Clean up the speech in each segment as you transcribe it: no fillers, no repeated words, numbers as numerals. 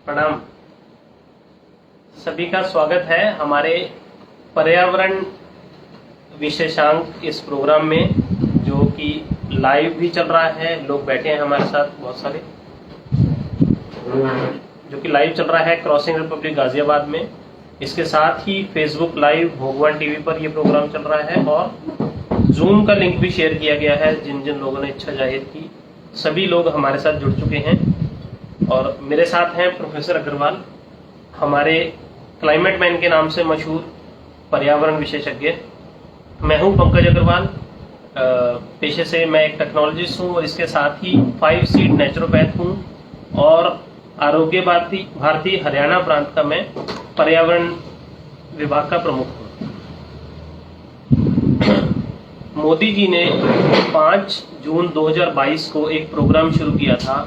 प्रणाम। सभी का स्वागत है हमारे पर्यावरण विशेषांक इस प्रोग्राम में, जो कि लाइव भी चल रहा है। लोग बैठे हैं हमारे साथ बहुत सारे, जो कि लाइव चल रहा है क्रॉसिंग रिपब्लिक गाजियाबाद में। इसके साथ ही फेसबुक लाइव भोगवान टीवी पर यह प्रोग्राम चल रहा है और जूम का लिंक भी शेयर किया गया है। जिन जिन लोगों ने इच्छा जाहिर की, सभी लोग हमारे साथ जुड़ चुके हैं। और मेरे साथ हैं प्रोफेसर अग्रवाल, हमारे क्लाइमेट मैन के नाम से मशहूर पर्यावरण विशेषज्ञ। मैं हूं पंकज अग्रवाल, पेशे से मैं एक टेक्नोलॉजिस्ट हूं और इसके साथ ही 5 सीड नेचुरोपैथ हूं और आरोग्य भारती हरियाणा प्रांत का मैं पर्यावरण विभाग का प्रमुख हूं। मोदी जी ने 5 जून 2022 को एक प्रोग्राम शुरू किया था,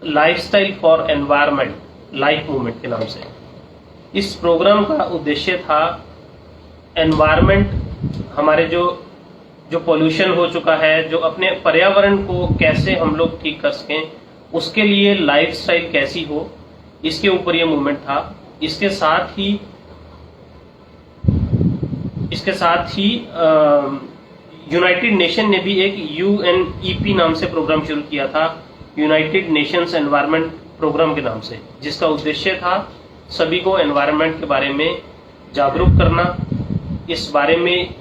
lifestyle for environment, life movement के नाम से। इस प्रोग्राम का उद्देश्य था एनवायरनमेंट, हमारे जो पोल्यूशन हो चुका है, जो अपने पर्यावरण को कैसे हम लोग ठीक कर सकें, उसके लिए लाइफस्टाइल कैसी हो, इसके ऊपर यह मूवमेंट था। इसके साथ ही यूनाइटेड नेशन ने भी एक UNEP नाम से प्रोग्राम शुरू किया था, यूनाइटेड नेशंस एनवायरनमेंट प्रोग्राम के नाम से, जिसका उद्देश्य था सभी को एनवायरनमेंट के बारे में जागरूक करना, इस बारे में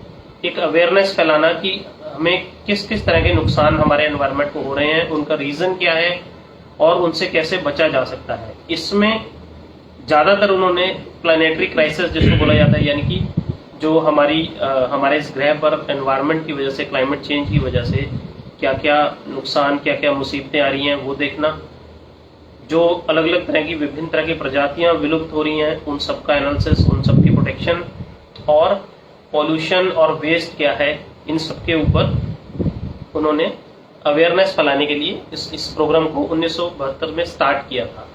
एक अवेयरनेस फैलाना कि हमें किस किस तरह के नुकसान हमारे एनवायरनमेंट को हो रहे हैं, उनका रीजन क्या है और उनसे कैसे बचा जा सकता है। इसमें ज्यादातर उन्होंने प्लानिटरी क्राइसिस जिसको बोला जाता है, यानी कि जो हमारे इस ग्रह पर एनवायरनमेंट की वजह से, क्लाइमेट चेंज की वजह से क्या क्या नुकसान, क्या क्या मुसीबतें आ रही हैं, वो देखना। जो अलग अलग तरह की विभिन्न तरह की प्रजातियां विलुप्त हो रही हैं, उन सब का एनालिसिस, उन सब की प्रोटेक्शन, और पॉल्यूशन और वेस्ट क्या है, इन सब के ऊपर उन्होंने अवेयरनेस फैलाने के लिए इस प्रोग्राम को 1972 में स्टार्ट किया था।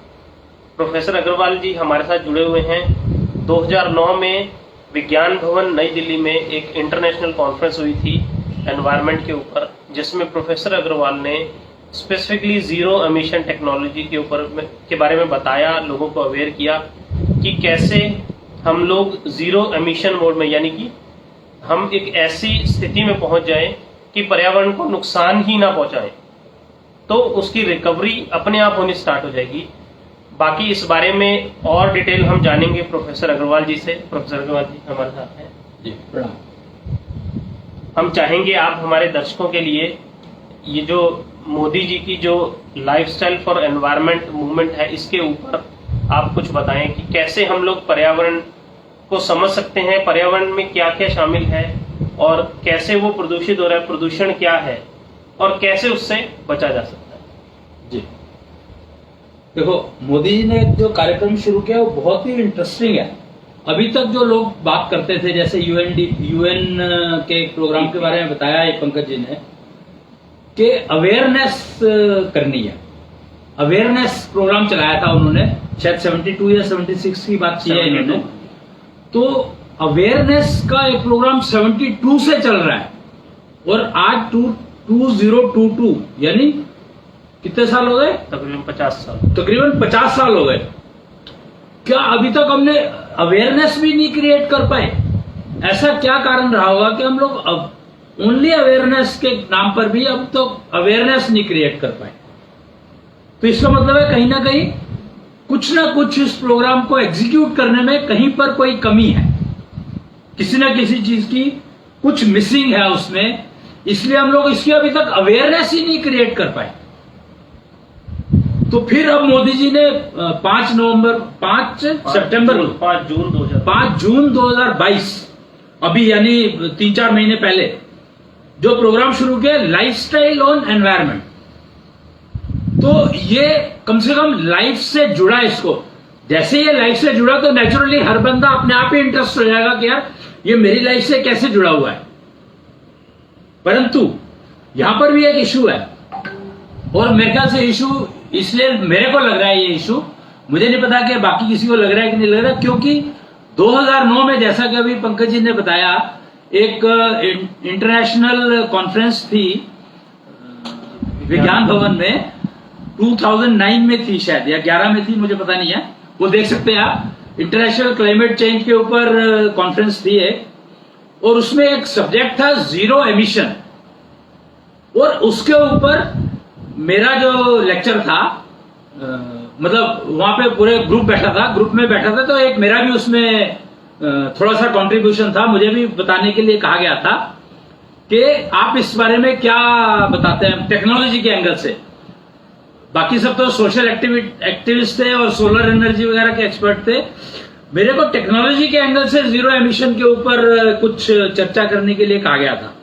प्रोफेसर अग्रवाल जी हमारे साथ जुड़े हुए हैं। 2009 में विज्ञान भवन नई दिल्ली में एक इंटरनेशनल कॉन्फ्रेंस हुई थी एनवायरनमेंट के ऊपर, जिसमें प्रोफेसर अग्रवाल ने स्पेसिफिकली जीरो एमिशन टेक्नोलॉजी के बारे में बताया, लोगों को अवेयर किया कि कैसे हम लोग जीरो एमिशन मोड में, यानी कि हम एक ऐसी स्थिति में पहुंच जाएं कि पर्यावरण को नुकसान ही ना पहुंचाएं, तो उसकी रिकवरी अपने आप होनी स्टार्ट हो जाएगी। बाकी इस बारे में और डिटेल हम जानेंगे प्रोफेसर अग्रवाल जी से। प्रोफेसर अग्रवाल जी हमारे साथ हैं जी, प्रणाम। हम चाहेंगे आप हमारे दर्शकों के लिए ये जो मोदी जी की जो लाइफस्टाइल फॉर एनवायरनमेंट मूवमेंट है, इसके ऊपर आप कुछ बताएं कि कैसे हम लोग पर्यावरण को समझ सकते हैं, पर्यावरण में क्या क्या शामिल है और कैसे वो प्रदूषित हो रहा है, प्रदूषण क्या है और कैसे उससे बचा जा सकता है। जी देखो, मोदी जी ने जो कार्यक्रम शुरू किया वो बहुत ही इंटरेस्टिंग है। अभी तक जो लोग बात करते थे, जैसे UN के प्रोग्राम के बारे में बताया है पंकज जी ने, कि अवेयरनेस करनी है। अवेयरनेस प्रोग्राम चलाया था उन्होंने, शायद 72 या 76 की बात की है इन्होंने। तो अवेयरनेस का एक प्रोग्राम 72 से चल रहा है और आज 2022, यानी कितने साल हो गए? तकरीबन 50 साल। तकरीबन 50 साल हो गए। क्या अभी तक हमने अवेयरनेस भी नहीं क्रिएट कर पाए? ऐसा क्या कारण रहा होगा कि हम लोग अब ओनली अवेयरनेस के नाम पर भी अब तो अवेयरनेस नहीं क्रिएट कर पाए? तो इसका मतलब है कहीं ना कहीं कुछ ना कुछ इस प्रोग्राम को एग्जीक्यूट करने में कहीं पर कोई कमी है, किसी ना किसी चीज की कुछ मिसिंग है उसमें, इसलिए हम लोग इसकी अभी तक अवेयरनेस ही नहीं क्रिएट कर पाए। तो फिर अब मोदी जी ने 5 जून 2022, अभी यानी 3-4 महीने पहले जो प्रोग्राम शुरू किया, लाइफस्टाइल ऑन एनवायरनमेंट। तो ये कम से कम लाइफ से जुड़ा, इसको जैसे ये लाइफ से जुड़ा तो नेचुरली हर बंदा अपने आप ही इंटरेस्ट हो जाएगा कि यार ये मेरी लाइफ से कैसे जुड़ा हुआ है। परंतु यहां पर भी एक इशू है, और मेरे ख्याल से इशू इसलिए मेरे को लग रहा है, ये इशू मुझे नहीं पता कि बाकी किसी को लग रहा है कि नहीं लग रहा, क्योंकि 2009 में जैसा कि अभी पंकज जी ने बताया, एक इंटरनेशनल कॉन्फ्रेंस थी विज्ञान भवन में, 2009 में थी शायद, या 11 में थी, मुझे पता नहीं है, वो देख सकते हैं आप। इंटरनेशनल क्लाइमेट चेंज के ऊपर कॉन्फ्रेंस थी एक, और उसमें एक सब्जेक्ट था जीरो एमिशन, और उसके ऊपर मेरा जो लेक्चर था, मतलब वहां पे पूरे ग्रुप बैठा था, ग्रुप में बैठा था, तो एक मेरा भी उसमें थोड़ा सा कंट्रीब्यूशन था। मुझे भी बताने के लिए कहा गया था कि आप इस बारे में क्या बताते हैं टेक्नोलॉजी के एंगल से। बाकी सब तो सोशल एक्टिविस्ट थे और सोलर एनर्जी वगैरह के एक्सपर्ट थे, मेरे को टेक्नोलॉजी के एंगल से जीरो एमिशन के ऊपर कुछ चर्चा करने के लिए कहा गया था।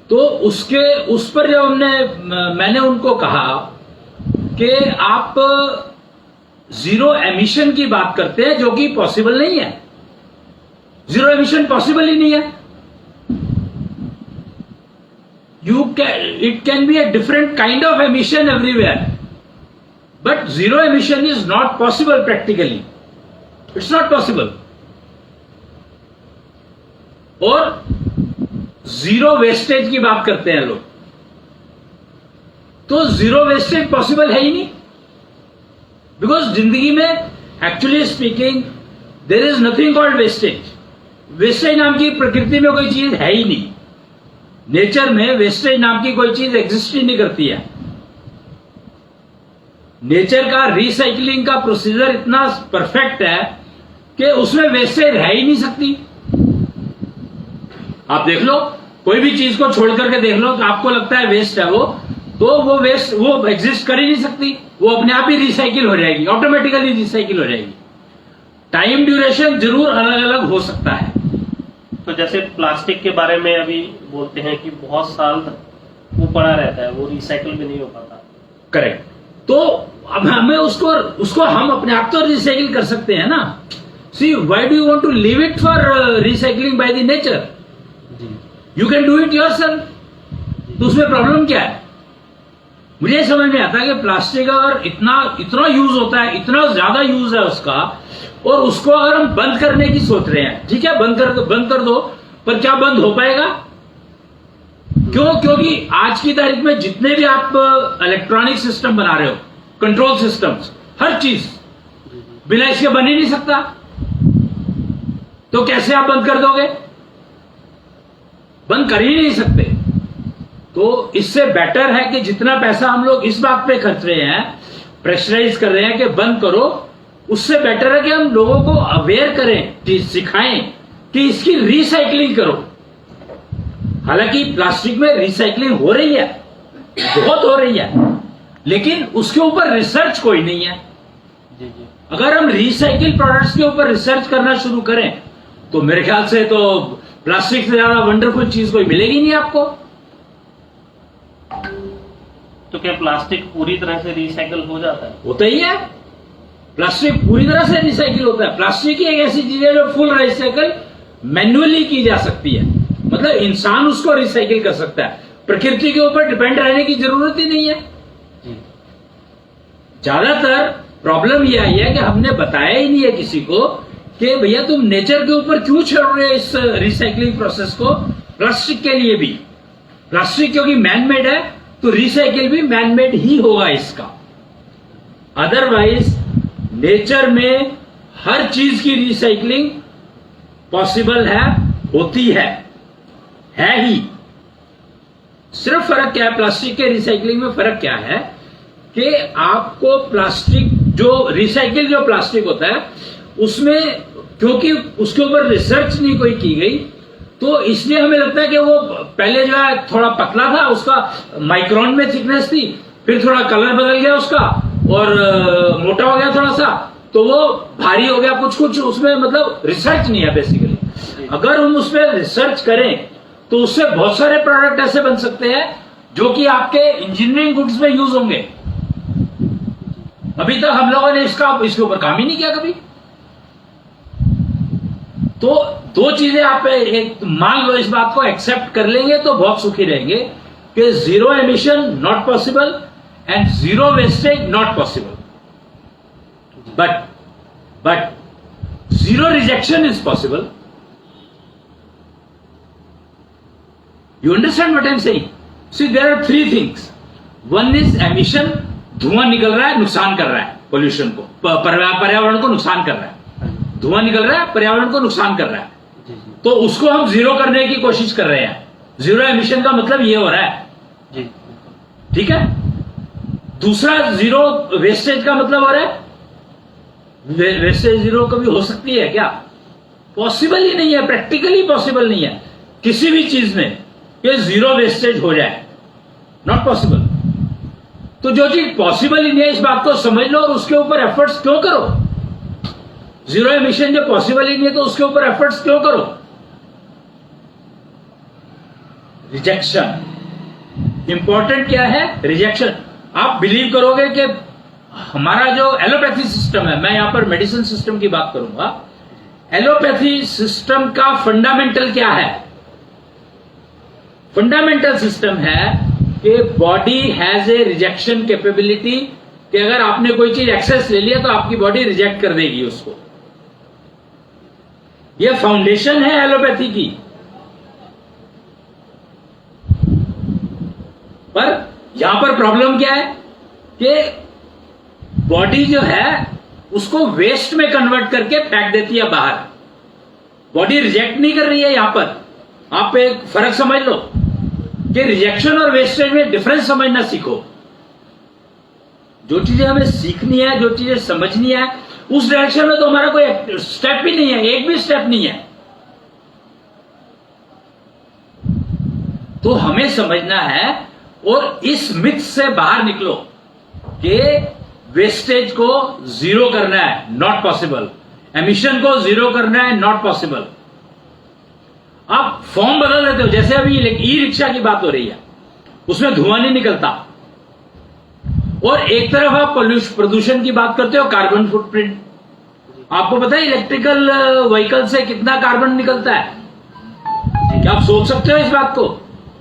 तो उस पर जब मैंने उनको कहा कि आप जीरो एमिशन की बात करते हैं, जो कि पॉसिबल नहीं है, जीरो एमिशन पॉसिबल ही नहीं है। It can be a different kind of emission everywhere, but zero emission is not possible practically. It's not possible. और जीरो वेस्टेज की बात करते हैं लोग, तो जीरो वेस्टेज पॉसिबल है ही नहीं, बिकॉज जिंदगी में actually speaking there is nothing called wastage. Wastage नाम की प्रकृति में कोई चीज है ही नहीं, नेचर में वेस्टेज नाम की कोई चीज एग्जिस्ट ही नहीं करती है। नेचर का रिसाइकलिंग का प्रोसीजर इतना परफेक्ट है कि उसमें वेस्टेज है ही नहीं सकती। आप देख लो, कोई भी चीज को छोड़ करके देख लो, तो आपको लगता है वेस्ट है वो, तो वो वेस्ट वो एग्जिस्ट कर ही नहीं सकती, वो अपने आप ही रिसाइकिल हो जाएगी, ऑटोमेटिकली रिसाइकिल हो जाएगी। टाइम ड्यूरेशन जरूर अलग अलग हो सकता है। तो जैसे प्लास्टिक के बारे में अभी बोलते हैं कि बहुत साल तक वो पड़ा रहता है, वो रिसाइकिल भी नहीं हो पाता। करेक्ट। तो अब हमें उसको हम अपने आप तो रिसाइकिल कर सकते हैं ना। See why do you want to leave it for recycling by the nature? You can do it yourself. तो उसमें प्रॉब्लम क्या है? मुझे समझ में आता है कि प्लास्टिक अगर इतना यूज होता है, इतना ज्यादा यूज है उसका, और उसको अगर हम बंद करने की सोच रहे हैं, ठीक है बंद कर दो, पर क्या बंद हो पाएगा? क्यों? क्योंकि आज की तारीख में जितने भी आप इलेक्ट्रॉनिक सिस्टम बना रहे हो, कंट्रोल सिस्टम्स, हर चीज बिना इसके बन ही नहीं सकता। तो कैसे आप बंद कर दोगे? बंद कर ही नहीं सकते। तो इससे बेटर है कि जितना पैसा हम लोग इस बात पे खर्च रहे हैं, प्रेशराइज कर रहे हैं कि बंद करो, उससे बेटर है कि हम लोगों को अवेयर करें, सिखाएं कि इसकी रिसाइकलिंग करो। हालांकि प्लास्टिक में रिसाइकलिंग हो रही है, बहुत हो रही है, लेकिन उसके ऊपर रिसर्च कोई नहीं है। अगर हम रिसाइकिल प्रोडक्ट्स के ऊपर रिसर्च करना शुरू करें, तो मेरे ख्याल से तो प्लास्टिक से ज्यादा वंडरफुल चीज कोई मिलेगी नहीं आपको। तो क्या प्लास्टिक पूरी तरह से रिसाइकिल हो जाता है? होता ही है, प्लास्टिक पूरी तरह से रिसाइकिल होता है। प्लास्टिक ही एक ऐसी चीज है जो फुल रिसाइकिल मैन्युअली की जा सकती है, मतलब इंसान उसको रिसाइकिल कर सकता है, प्रकृति के ऊपर डिपेंड रहने की जरूरत ही नहीं है। ज्यादातर प्रॉब्लम यह आई है कि हमने बताया ही नहीं है किसी को कि भैया तुम नेचर के ऊपर क्यों छोड़ रहे हो इस रिसाइकलिंग प्रोसेस को। प्लास्टिक के लिए भी, प्लास्टिक क्योंकि मैन मेड है, तो रिसाइकिल भी मैन मेड ही होगा इसका। अदरवाइज नेचर में हर चीज की रिसाइकलिंग पॉसिबल है, होती है ही। सिर्फ फर्क क्या है प्लास्टिक के रिसाइकलिंग में? फर्क क्या है कि आपको प्लास्टिक जो रिसाइकिल जो प्लास्टिक होता है उसमें, क्योंकि उसके ऊपर रिसर्च नहीं कोई की गई, तो इसलिए हमें लगता है कि वो पहले जो है थोड़ा पतला था, उसका माइक्रोन में थिकनेस थी, फिर थोड़ा कलर बदल गया उसका और मोटा हो गया थोड़ा सा, तो वो भारी हो गया कुछ उसमें, मतलब रिसर्च नहीं है बेसिकली। अगर हम उस पर रिसर्च करें तो उससे बहुत सारे प्रोडक्ट ऐसे बन सकते हैं जो कि आपके इंजीनियरिंग गुड्स में यूज होंगे। अभी तक हम लोगों ने इसके ऊपर काम ही नहीं किया कभी। तो दो चीजें आप एक मान लो, इस बात को एक्सेप्ट कर लेंगे तो बहुत सुखी रहेंगे कि zero emission not possible and zero wastage not possible, but zero rejection is possible. You understand what I am saying? See there are three things. One is emission, धुआं निकल रहा है, नुकसान कर रहा है पोल्यूशन को, पर्यावरण को नुकसान कर रहा है। धुआं निकल रहा है, पर्यावरण को नुकसान कर रहा है, तो उसको हम जीरो करने की कोशिश कर रहे हैं। जीरो एमिशन का मतलब ये हो रहा है जी। ठीक है। दूसरा, जीरो वेस्टेज का मतलब हो रहा है, वेस्टेज जीरो कभी हो सकती है क्या? पॉसिबल ही नहीं है, प्रैक्टिकली पॉसिबल नहीं है किसी भी चीज में कि जीरो वेस्टेज हो जाए, नॉट पॉसिबल। तो जो चीज पॉसिबल ही नहीं है, इस बात को समझ लो और उसके ऊपर एफर्ट्स क्यों करो। जीरो एमिशन जो पॉसिबल ही नहीं है तो उसके ऊपर एफर्ट्स क्यों करो। रिजेक्शन, इंपॉर्टेंट क्या है? रिजेक्शन। आप बिलीव करोगे कि हमारा जो एलोपैथी सिस्टम है, मैं यहां पर मेडिसिन सिस्टम की बात करूंगा, एलोपैथी सिस्टम का फंडामेंटल क्या है? फंडामेंटल सिस्टम है कि body has a rejection capability, कि अगर आपने कोई चीज एक्सेस ले लिया तो आपकी बॉडी रिजेक्ट कर देगी उसको। यह फाउंडेशन है एलोपैथी की। पर यहां पर प्रॉब्लम क्या है कि बॉडी जो है उसको वेस्ट में कन्वर्ट करके फेंक देती है बाहर। बॉडी रिजेक्ट नहीं कर रही है। यहां पर आप एक फर्क समझ लो कि रिजेक्शन और वेस्टेज में डिफरेंस समझना सीखो। जो चीजें हमें सीखनी है, जो चीजें समझनी है, उस डायरेक्शन में तो हमारा कोई स्टेप ही नहीं है, एक भी स्टेप नहीं है। तो हमें समझना है और इस मिथ से बाहर निकलो कि वेस्टेज को जीरो करना है, नॉट पॉसिबल। एमिशन को जीरो करना है, नॉट पॉसिबल। आप फॉर्म बदल देते हो। जैसे अभी ई रिक्शा की बात हो रही है, उसमें धुआं नहीं निकलता, और एक तरफ आप प्रदूषण की बात करते हो, कार्बन फुटप्रिंट। आपको पता है इलेक्ट्रिकल व्हीकल से कितना कार्बन निकलता है? क्या आप सोच सकते हो इस बात को?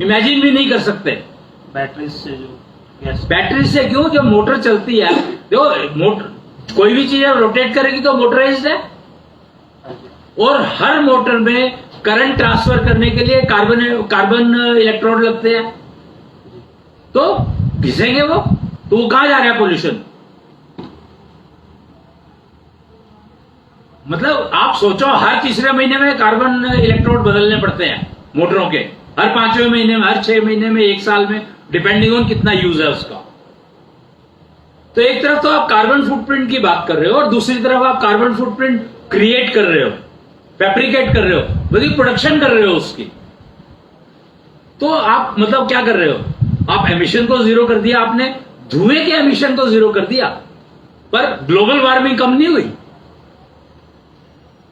इमेजिन भी नहीं कर सकते। बैटरी से जो गैस, बैटरी से क्यों? जो मोटर चलती है, देखो मोटर कोई भी चीज रोटेट करेगी तो मोटराइज्ड है, और हर मोटर में करंट ट्रांसफर करने के लिए कार्बन इलेक्ट्रोड लगते हैं, तो घिसेंगे वो, तो वो कहां जा रहा है पोल्यूशन? मतलब आप सोचो, हर तीसरे महीने में कार्बन इलेक्ट्रोड बदलने पड़ते हैं मोटरों के, हर 5वें महीने में, हर 6 महीने में, 1 साल में, डिपेंडिंग ऑन कितना यूज है उसका। तो एक तरफ तो आप कार्बन फुटप्रिंट की बात कर रहे हो और दूसरी तरफ आप कार्बन फुटप्रिंट क्रिएट कर रहे हो, फैब्रिकेट कर रहे हो, मतलब प्रोडक्शन कर रहे हो उसकी। तो आप मतलब क्या कर रहे हो? आप एमिशन को जीरो कर दिया, आपने धुएं के एमिशन को जीरो कर दिया, पर ग्लोबल वार्मिंग कम नहीं हुई।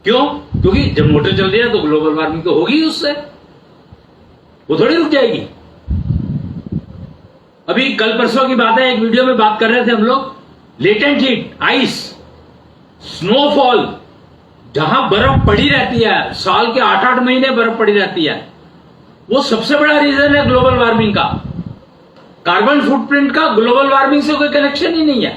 क्यों? क्योंकि जब मोटर चल रही है तो ग्लोबल वार्मिंग तो होगी उससे, वो थोड़ी रुक जाएगी। अभी कल परसों की बात है, एक वीडियो में बात कर रहे थे हम लोग, लेटेंट हीट, आइस, स्नोफॉल, जहां बर्फ पड़ी रहती है, साल के 8-8 महीने बर्फ पड़ी रहती है, वो सबसे बड़ा रीजन है ग्लोबल वार्मिंग का। कार्बन फुटप्रिंट का ग्लोबल वार्मिंग से कोई कनेक्शन ही नहीं है।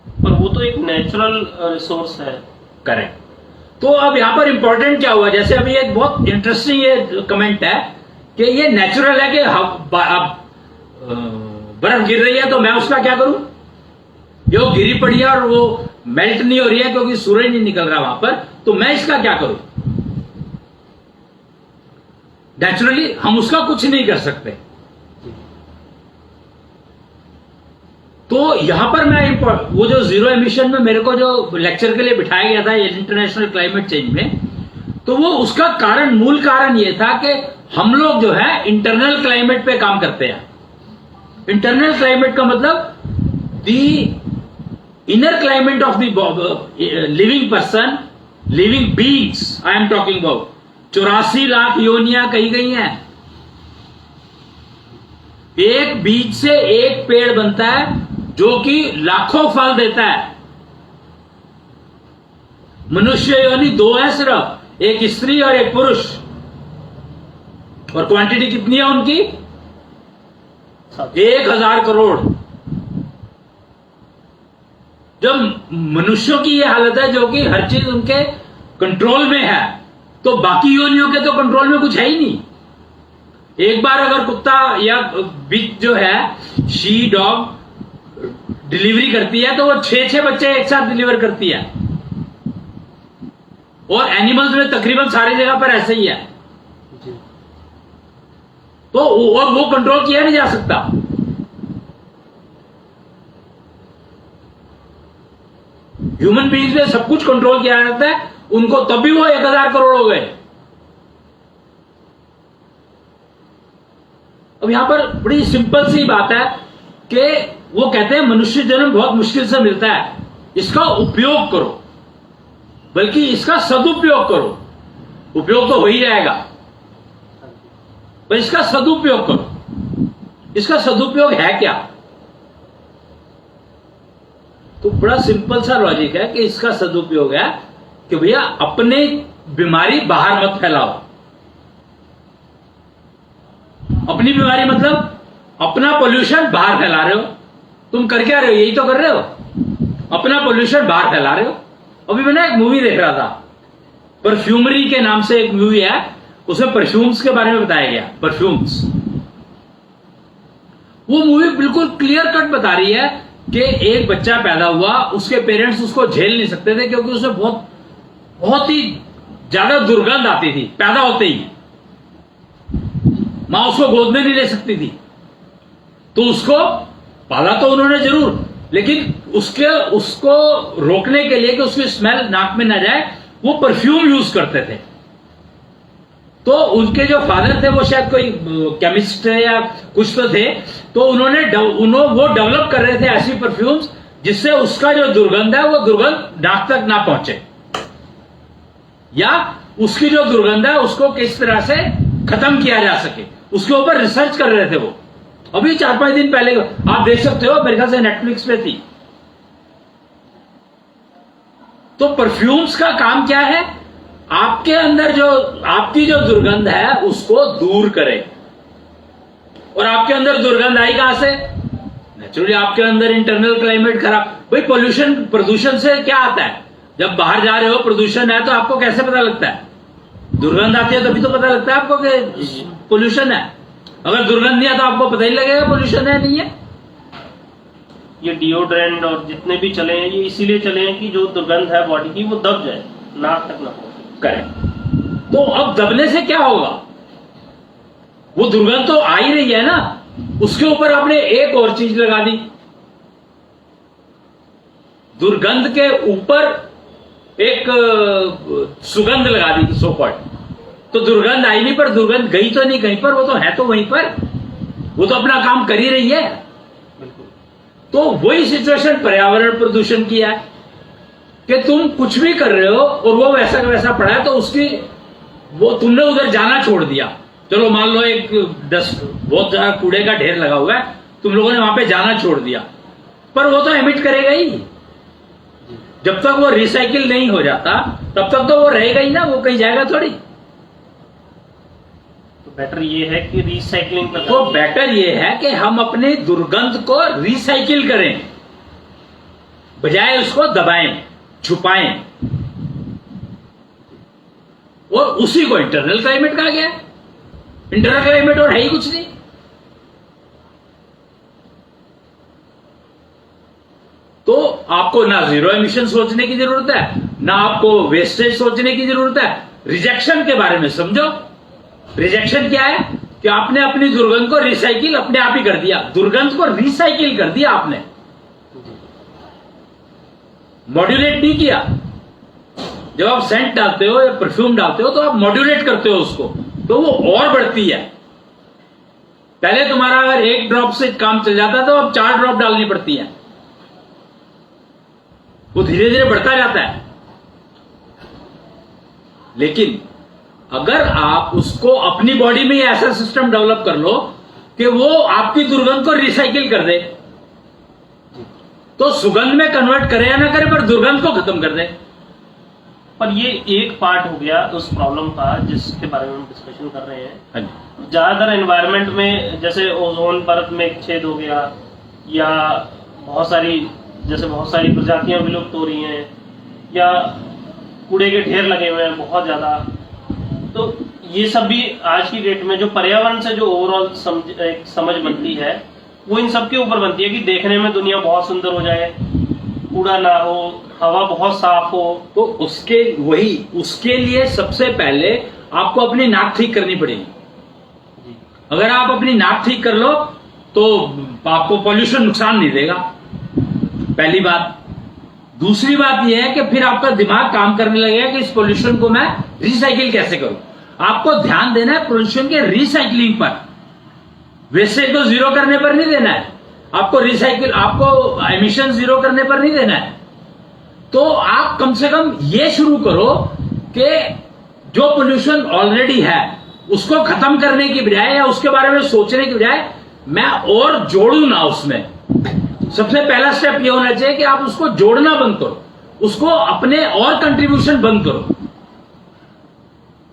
पर वो तो एक नेचुरल रिसोर्स है। करेक्ट। तो अब यहां पर इंपॉर्टेंट क्या हुआ? जैसे अभी एक बहुत इंटरेस्टिंग ये कमेंट है कि ये नेचुरल है कि अब बर्फ गिर रही है तो मैं उसका क्या करूं? जो गिरी पड़ी है और वो मेल्ट नहीं हो रही है क्योंकि सूरज नहीं निकल रहा वहां पर, तो मैं इसका क्या करूं? नेचुरली हम उसका कुछ नहीं कर सकते। तो यहां पर मैं वो जो जीरो एमिशन में मेरे को जो लेक्चर के लिए बिठाया गया था इंटरनेशनल क्लाइमेट चेंज में, तो वो उसका कारण, मूल कारण ये था कि हम लोग जो है इंटरनल क्लाइमेट पे काम करते हैं। इंटरनल क्लाइमेट का मतलब the inner climate of the living person, living beings I am talking about. 84 lakh योनियां कही गई हैं। एक बीज से एक पेड़ बनता है जो कि लाखों फल देता है। मनुष्य योनि 2 है सिर्फ, एक स्त्री और एक पुरुष, और क्वांटिटी कितनी है उनकी? 1000 करोड़। जब मनुष्यों की यह हालत है जो कि हर चीज उनके कंट्रोल में है, तो बाकी योनियों के तो कंट्रोल में कुछ है ही नहीं। एक बार अगर कुत्ता या बिग जो है शी डॉग डिलीवरी करती है तो वो 6 बच्चे एक साथ डिलीवर करती है, और एनिमल्स में तकरीबन सारी जगह पर ऐसे ही है। तो और वो कंट्रोल किया नहीं जा सकता। ह्यूमन बीइंग्स में सब कुछ कंट्रोल किया जाता है, उनको तब भी वो 1000 करोड़ हो गए। अब यहां पर बड़ी सिंपल सी बात है कि वो कहते हैं मनुष्य जन्म बहुत मुश्किल से मिलता है, इसका उपयोग करो, बल्कि इसका सदुपयोग करो। उपयोग तो हो ही जाएगा, पर इसका सदुपयोग करो। इसका सदुपयोग है क्या? तो बड़ा सिंपल सा लॉजिक है कि इसका सदुपयोग है कि भैया अपने बीमारी बाहर मत फैलाओ। अपनी बीमारी मतलब अपना पोल्यूशन बाहर फैला रहे हो। तुम कर क्या रहे हो? यही तो कर रहे हो, अपना पोल्यूशन बाहर फैला रहे हो। अभी मैंने एक मूवी देख रहा था, परफ्यूमरी के नाम से एक मूवी है, उसमें परफ्यूम्स के बारे में बताया गया। परफ्यूम्स, वो मूवी बिल्कुल क्लियर कट बता रही है कि एक बच्चा पैदा हुआ, उसके पेरेंट्स उसको झेल नहीं सकते थे क्योंकि उसमें बहुत ही ज्यादा दुर्गंध आती थी। पैदा होते ही मां उसको गोद में नहीं ले सकती थी, तो उसको पाला तो उन्होंने जरूर, लेकिन उसको रोकने के लिए कि उसकी स्मेल नाक में ना जाए, वो परफ्यूम यूज करते थे। तो उनके जो फादर थे वो शायद कोई केमिस्ट या कुछ तो थे, तो वो डेवलप कर रहे थे ऐसी परफ्यूम्स जिससे उसका जो दुर्गंध है वो दुर्गंध नाक तक ना पहुंचे, या उसकी जो दुर्गंध है उसको किस तरह से खत्म किया जा सके, उसके ऊपर रिसर्च कर रहे थे वो। अभी 4-5 दिन पहले आप देख सकते हो, मेरे ख्याल से नेटफ्लिक्स पे थी। तो परफ्यूम्स का काम क्या है? आपके अंदर जो आपकी जो दुर्गंध है उसको दूर करे। और आपके अंदर दुर्गंध आई कहां से? नेचुरली आपके अंदर इंटरनल क्लाइमेट खराब। भाई प्रदूषण से क्या आता है? जब बाहर जा रहे हो प्रदूषण है तो आपको कैसे पता लगता है? दुर्गंध आती है तभी तो पता लगता है आपको कि पोल्यूशन है। अगर दुर्गंध नहीं है तो आपको पता ही लगेगा पोल्यूशन है नहीं है। ये डिओड्रेंट और जितने भी चले हैं ये इसीलिए चले हैं कि जो दुर्गंध है बॉडी की वो दब जाए, नाक तक ना पहुंचे। करेक्ट। तो अब दबने से क्या होगा? वो दुर्गंध तो आ ही रही है ना, उसके ऊपर आपने एक और चीज लगा दी। दुर्गंध के ऊपर एक सुगंध लगा दी, सोपट। तो दुर्गंध आई नहीं, पर दुर्गंध गई तो नहीं कहीं पर, वो तो है तो वहीं पर, वो तो अपना काम कर ही रही है। तो वही सिचुएशन पर्यावरण प्रदूषण की है कि तुम कुछ भी कर रहे हो और वो वैसा का वैसा पड़ा है, तो वो तुमने उधर जाना छोड़ दिया। चलो मान लो एक बहुत ज्यादा कूड़े का ढेर लगा हुआ है, तुम लोगों ने वहां पे जाना छोड़ दिया, पर वो तो एमिट करेगा ही। जब तक वो रिसाइकिल नहीं हो जाता तब तक तो वो रहेगा ही ना, वो कहीं जाएगा थोड़ी। तो बेटर ये है कि रिसाइकलिंग पर, तो बेटर ये है कि हम अपने दुर्गंध को रिसाइकिल करें, बजाय उसको दबाएं, छुपाएं। और उसी को इंटरनल क्लाइमेट कहा गया है। इंटरनल क्लाइमेट और है ही कुछ नहीं। तो आपको ना जीरो एमिशन सोचने की जरूरत है, ना आपको वेस्टेज सोचने की जरूरत है। रिजेक्शन के बारे में समझो। रिजेक्शन क्या है? कि आपने अपनी दुर्गंध को रिसाइकिल अपने आप ही कर दिया। दुर्गंध को रिसाइकिल कर दिया आपने, मॉड्यूलेट नहीं किया। जब आप सेंट डालते हो या परफ्यूम डालते हो तो आप मॉड्यूलेट करते हो उसको, तो वो और बढ़ती है। पहले तुम्हारा अगर 1 ड्रॉप से काम चल जाता तो अब 4 ड्रॉप डालनी पड़ती है। वो धीरे धीरे बढ़ता जाता है। लेकिन अगर आप उसको अपनी बॉडी में ऐसा सिस्टम डेवलप कर लो कि वो आपकी दुर्गंध को रिसाइकिल कर दे, तो सुगंध में कन्वर्ट करे या ना करे, पर दुर्गंध को खत्म कर दे। पर ये एक पार्ट हो गया उस प्रॉब्लम का जिसके बारे में हम डिस्कशन कर रहे हैं। ज्यादातर एनवायरनमेंट में जैसे ओजोन परत में एक छेद हो गया, या बहुत सारी प्रजातियां विलुप्त हो रही हैं, या कूड़े के ढेर लगे हुए हैं बहुत ज्यादा। तो ये सब भी आज की डेट में जो पर्यावरण से जो ओवरऑल एक समझ बनती है वो इन सब के ऊपर बनती है कि देखने में दुनिया बहुत सुंदर हो जाए, कूड़ा ना हो, हवा बहुत साफ हो। तो उसके लिए सबसे पहले आपको अपनी नाक ठीक करनी पड़ेगी। अगर आप अपनी नाक ठीक कर लो तो आपको पॉल्यूशन नुकसान नहीं देगा, पहली बात। दूसरी बात यह है कि फिर आपका दिमाग काम करने लगेगा कि इस पॉल्यूशन को मैं रिसाइकिल कैसे करूं। आपको ध्यान देना है पॉल्यूशन के रिसाइकलिंग पर, वेस्टेज को जीरो करने पर नहीं देना है आपको, आपको एमिशन जीरो करने पर नहीं देना है। तो आप कम से कम ये शुरू करो कि जो पोल्यूशन ऑलरेडी है उसको खत्म करने की बजाय या उसके बारे में सोचने की बजाय मैं और जोड़ू ना उसमें। सबसे पहला स्टेप ये होना चाहिए कि आप उसको जोड़ना बंद करो, उसको अपने और कंट्रीब्यूशन बंद करो।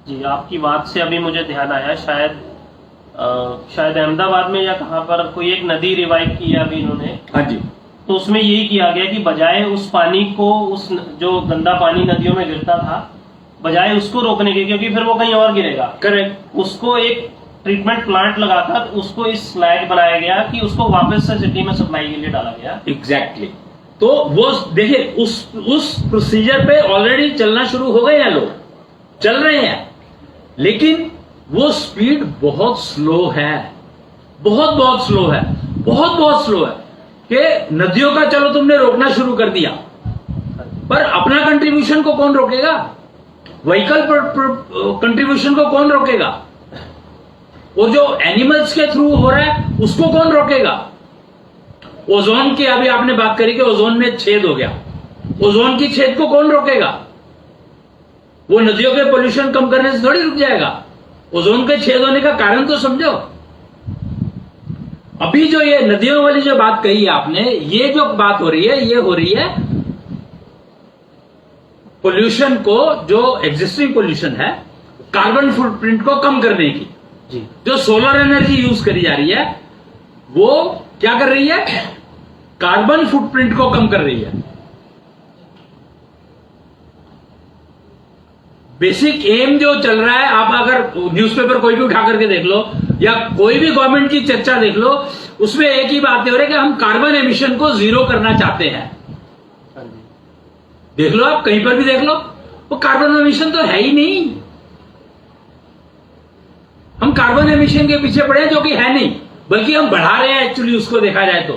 जी, आपकी बात से अभी मुझे ध्यान आया, शायद अहमदाबाद में या कहां पर कोई एक नदी रिवाइव की है अभी इन्होंने। हाँ जी। तो उसमें यही किया गया कि बजाय उस पानी को, उस जो गंदा पानी नदियों में गिरता था, बजाय उसको रोकने के, क्योंकि फिर वो कहीं और गिरेगा, करेक्ट, उसको एक ट्रीटमेंट प्लांट लगाकर उसको इस लायक बनाया गया कि उसको वापस से सिटी में सप्लाई के लिए डाला गया। एग्जैक्टली तो वो देखिए उस प्रोसीजर पे ऑलरेडी चलना शुरू हो गए हैं, लोग चल रहे हैं, लेकिन वो स्पीड बहुत स्लो है, बहुत स्लो है, बहुत स्लो है कि नदियों का चलो तुमने रोकना शुरू कर दिया, पर अपना कंट्रीब्यूशन को कौन रोकेगा? व्हीकल कंट्रीब्यूशन को कौन रोकेगा? और जो एनिमल्स के थ्रू हो रहा है उसको कौन रोकेगा? ओजोन की अभी आपने बात करी कि ओजोन में छेद हो गया, ओजोन की छेद को कौन रोकेगा? वो नदियों के पोल्यूशन कम करने से थोड़ी रुक जाएगा। ओजोन के छेद होने का कारण तो समझो। अभी जो ये नदियों वाली जो बात कही आपने, ये जो बात हो रही है, ये हो रही है पोल्यूशन को, जो एग्जिस्टिंग पोल्यूशन है, कार्बन फुटप्रिंट को कम करने की। जी। जो सोलर एनर्जी यूज करी जा रही है वो क्या कर रही है? कार्बन फुटप्रिंट को कम कर रही है। बेसिक एम जो चल रहा है, आप अगर न्यूज़पेपर कोई भी उठा करके देख लो या कोई भी गवर्नमेंट की चर्चा देख लो, उसमें एक ही बात हो रही है कि हम कार्बन एमिशन को जीरो करना चाहते हैं। देख लो, आप कहीं पर भी देख लो, वो कार्बन एमिशन तो है ही नहीं। हम कार्बन एमिशन के पीछे पड़े हैं, जो कि है नहीं, बल्कि हम बढ़ा रहे हैं एक्चुअली, उसको देखा जाए तो।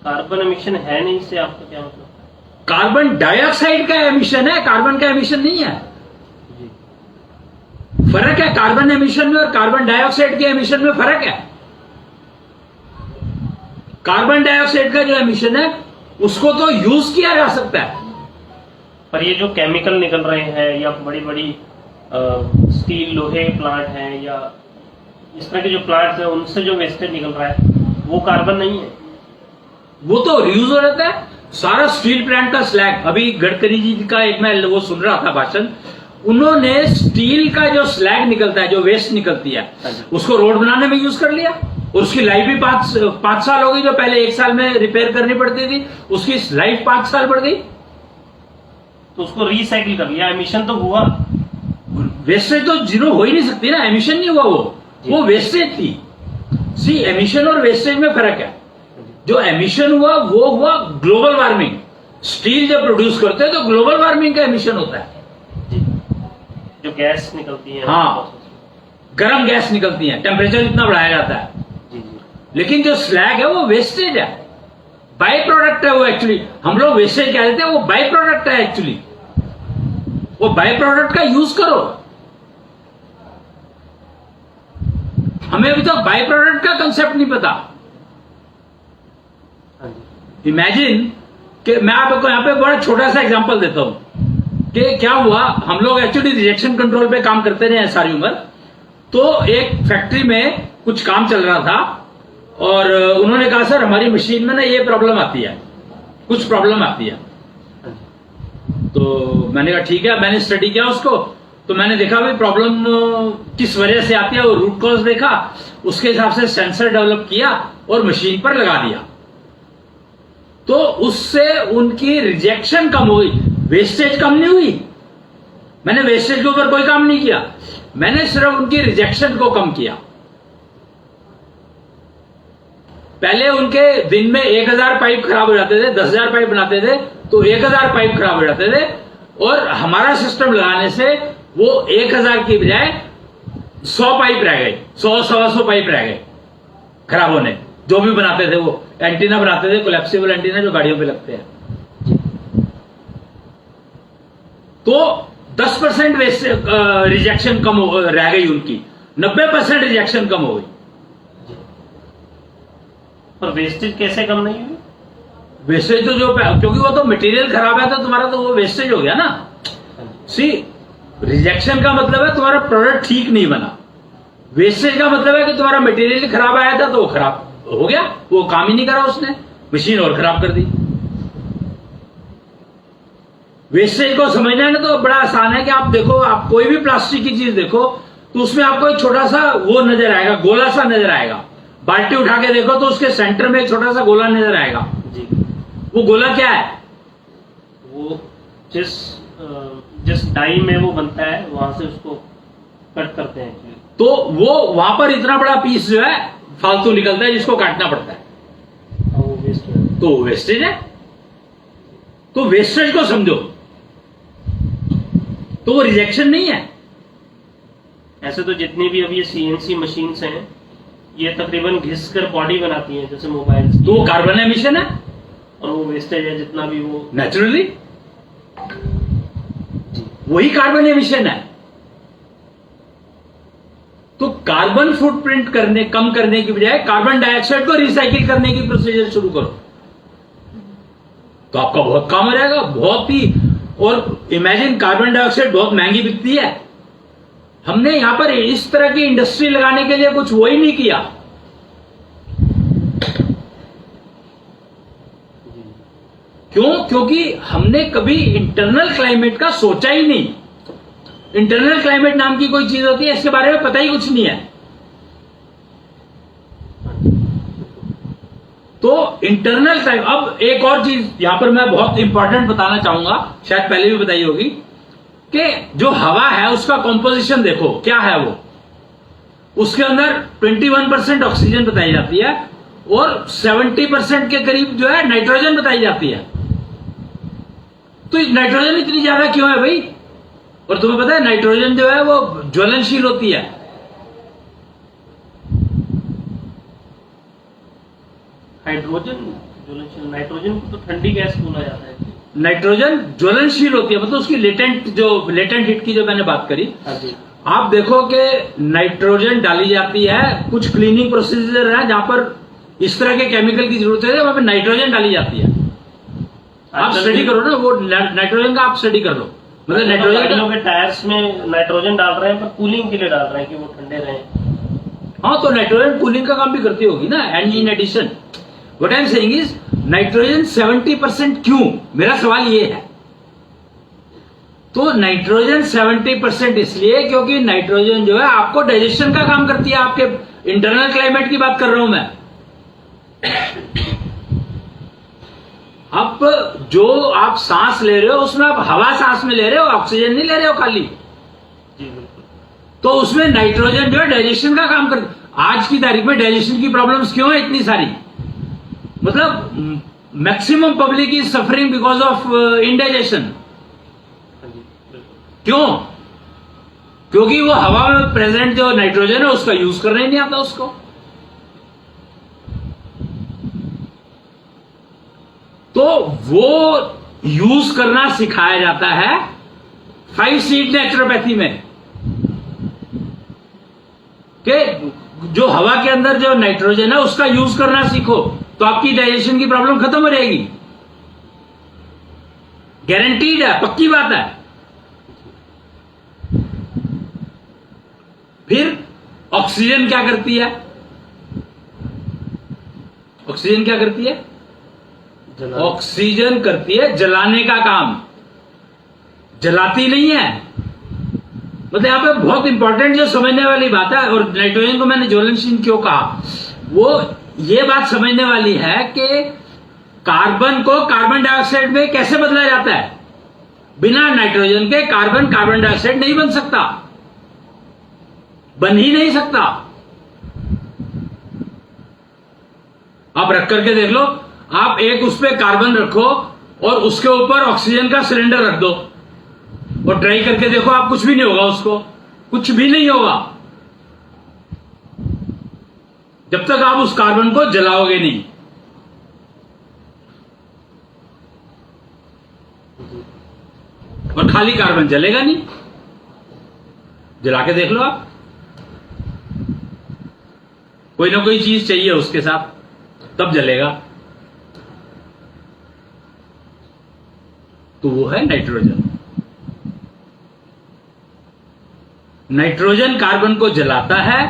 कार्बन एमिशन है नहीं, इससे आपका क्या मतलब? कार्बन डाइऑक्साइड का एमिशन है, कार्बन का एमिशन नहीं है। फर्क है कार्बन एमिशन में और कार्बन डाइऑक्साइड के एमिशन में फर्क है। कार्बन डाइऑक्साइड का जो एमिशन है उसको तो यूज किया जा सकता है, पर ये जो केमिकल निकल रहे हैं या बड़ी बड़ी स्टील लोहे प्लांट हैं या इस तरह के जो प्लांट्स हैं, उनसे जो वेस्टेज निकल रहा है वो कार्बन नहीं है, वो तो रीयूज हो जाता है। सारा स्टील प्लांट का स्लैग, अभी गडकरी जी का एक मैं वो सुन रहा था भाषण, उन्होंने स्टील का जो स्लैग निकलता है, जो वेस्ट निकलती है, उसको रोड बनाने में यूज कर लिया और उसकी लाइफ भी 5 साल हो गई। जो पहले 1 साल में रिपेयर करनी पड़ती थी, उसकी लाइफ 5 साल बढ़ गई। तो उसको रिसाइकिल कर लिया, एमिशन तो हुआ। वेस्टेज तो जीरो हो ही नहीं सकती ना, एमिशन नहीं हुआ, वो वेस्टेज थी। सी, एमिशन और वेस्टेज में फर्क है। जो एमिशन हुआ वो हुआ ग्लोबल वार्मिंग। स्टील जब प्रोड्यूस करते हैं तो ग्लोबल वार्मिंग का एमिशन होता है। जो गैस निकलती है, हाँ, गर्म गैस निकलती है, टेम्परेचर इतना बढ़ाया जाता है। लेकिन जो स्लैग है वो वेस्टेज है, बाई प्रोडक्ट है वो। एक्चुअली हम लोग वेस्टेज कह देते हैं, वो बाई प्रोडक्ट है एक्चुअली। वो बाई प्रोडक्ट का यूज करो। हमें अभी तक बाई प्रोडक्ट का कंसेप्ट नहीं पता। इमेजिन कि मैं आपको यहां पे बड़ा छोटा सा एग्जांपल देता हूं कि क्या हुआ। हम लोग एक्चुअली रिजेक्शन कंट्रोल पे काम करते रहे हैं सारी उम्र। तो एक फैक्ट्री में कुछ काम चल रहा था और उन्होंने कहा, सर हमारी मशीन में ना ये प्रॉब्लम आती है, कुछ प्रॉब्लम आती है। तो मैंने कहा ठीक है, मैंने स्टडी किया उसको, तो मैंने देखा भाई प्रॉब्लम किस वजह से आती है, वो रूट कॉज देखा, उसके हिसाब से सेंसर डेवलप किया और मशीन पर लगा दिया। तो उससे उनकी रिजेक्शन कम हुई, वेस्टेज कम नहीं हुई, मैंने वेस्टेज के ऊपर कोई काम नहीं किया, मैंने सिर्फ उनकी रिजेक्शन को कम किया। पहले उनके दिन में 1000 पाइप खराब हो जाते थे, 10,000 पाइप बनाते थे तो 1000 पाइप खराब हो जाते थे, और हमारा सिस्टम लगाने से वो 1000 की बजाय 100 पाइप रह गए, 100-125 पाइप रह गए खराब होने। जो भी बनाते थे वो एंटीना बनाते थे, कोलैप्सिबल एंटीना जो गाड़ियों पे लगते हैं, तो 10% रिजेक्शन कम रह गई उनकी, 90% रिजेक्शन कम हो गई। पर वेस्टेज कैसे कम नहीं हुई? वेस्टेज तो जो, क्योंकि वो तो मटेरियल खराब है तो तुम्हारा तो वो वेस्टेज हो गया ना। सी, रिजेक्शन का मतलब है तुम्हारा प्रोडक्ट ठीक नहीं बना, वेस्टेज का मतलब है कि तुम्हारा मटेरियल खराब आया था तो वो खराब हो गया, वो काम ही नहीं करा उसने, मशीन और खराब कर दी। वेस्टेज को समझना है ना तो बड़ा आसान है कि आप देखो, आप कोई भी प्लास्टिक की चीज देखो तो उसमें आपको एक छोटा सा वो नजर आएगा, गोला सा नजर आएगा। बाल्टी उठा के देखो तो उसके सेंटर में एक छोटा सा गोला नजर आएगा जी। वो गोला क्या है? वो जिस डाई में वो बनता है वहां से उसको कट करते हैं actually। तो वो वहां पर इतना बड़ा पीस जो है फालतू निकलता है जिसको काटना पड़ता है, वो वेस्ट है। तो वेस्टेज है। तो वेस्टेज को समझो, तो वो रिजेक्शन नहीं है। ऐसे तो जितनी भी अभी ये CNC मशीन्स हैं ये तकरीबन घिस कर बॉडी बनाती हैं, जैसे मोबाइल, तो वो कार्बन एमिशन है और वो वेस्टेज है जितना भी वो नेचुरली, वही कार्बन एमिशन है। तो कार्बन फुटप्रिंट कम करने की बजाय कार्बन डाइऑक्साइड को रिसाइकिल करने की प्रोसीजर शुरू करो, तो आपका बहुत काम हो जाएगा, बहुत ही। और इमेजिन, कार्बन डाइऑक्साइड बहुत महंगी बिकती है, हमने यहां पर इस तरह की इंडस्ट्री लगाने के लिए कुछ वो ही नहीं किया। क्यों? क्योंकि हमने कभी इंटरनल क्लाइमेट का सोचा ही नहीं। इंटरनल क्लाइमेट नाम की कोई चीज होती है, इसके बारे में पता ही कुछ नहीं है। तो इंटरनल क्लाइमेट, अब एक और चीज यहां पर मैं बहुत इंपॉर्टेंट बताना चाहूंगा, शायद पहले भी बताई होगी, कि जो हवा है उसका कॉम्पोजिशन देखो क्या है। वो उसके अंदर 21% ऑक्सीजन बताई जाती है और 70% के करीब जो है नाइट्रोजन बताई जाती है। तो नाइट्रोजन इतनी ज्यादा क्यों है भाई? और तुम्हें पता है नाइट्रोजन जो है वो ज्वलनशील होती है। हाइड्रोजन, नाइट्रोजन को तो ठंडी गैस बोला जाता है। नाइट्रोजन ज्वलनशील होती है, मतलब उसकी लेटेंट हीट की जो मैंने बात करी। हाँ जी। आप देखो कि नाइट्रोजन डाली जाती है, कुछ क्लीनिंग प्रोसीजर है जहां पर इस तरह के केमिकल की जरूरत है, वहां पर नाइट्रोजन डाली जाती है। आप स्टडी करो ना, वो नाइट्रोजन का आप स्टडी कर लो। मतलब नाइट्रोजन के टायर्स में नाइट्रोजन डाल रहे हैं पर कूलिंग के लिए डाल रहे हैं कि वो ठंडे रहें। हाँ, तो नाइट्रोजन कूलिंग का काम भी करती होगी ना। And in addition what I am saying is, nitrogen 70% क्यों? मेरा सवाल ये है। तो नाइट्रोजन 70% इसलिए क्योंकि नाइट्रोजन जो है आपको डाइजेशन का काम करती है। आपके इंटरनल क्लाइमेट की बात कर रहा हूं मैं। अब जो आप सांस ले रहे हो उसमें आप हवा सांस में ले रहे हो, ऑक्सीजन नहीं ले रहे हो खाली। जी बिल्कुल। तो उसमें नाइट्रोजन जो है डाइजेशन का काम कर। आज की तारीख में डाइजेशन की प्रॉब्लम्स क्यों है इतनी सारी? मतलब maximum public is suffering because of indigestion. क्यों? क्योंकि वो हवा में प्रेजेंट जो नाइट्रोजन है उसका यूज करना ही नहीं आता उसको। तो वो यूज करना सिखाया जाता है 5 सीड नेचुरोपैथी में, कि जो हवा के अंदर जो नाइट्रोजन है उसका यूज करना सीखो तो आपकी डाइजेशन की प्रॉब्लम खत्म हो जाएगी। गारंटीड है, पक्की बात है। फिर ऑक्सीजन क्या करती है? ऑक्सीजन क्या करती है? ऑक्सीजन करती है जलाने का काम, जलाती नहीं है। मतलब यहां पे बहुत इंपॉर्टेंट जो समझने वाली बात है, और नाइट्रोजन को मैंने ज्वलनशील क्यों कहा, वो ये बात समझने वाली है कि कार्बन को कार्बन डाइऑक्साइड में कैसे बदला जाता है। बिना नाइट्रोजन के कार्बन कार्बन डाइऑक्साइड नहीं बन सकता, बन ही नहीं सकता। आप रख करके देख लो, आप एक उस पे कार्बन रखो और उसके ऊपर ऑक्सीजन का सिलेंडर रख दो और ट्राई करके देखो, आप कुछ भी नहीं होगा, उसको कुछ भी नहीं होगा जब तक आप उस कार्बन को जलाओगे नहीं। और खाली कार्बन जलेगा नहीं, जला के देख लो आप, कोई ना कोई चीज चाहिए उसके साथ, तब जलेगा। तो वो है नाइट्रोजन। नाइट्रोजन कार्बन को जलाता है,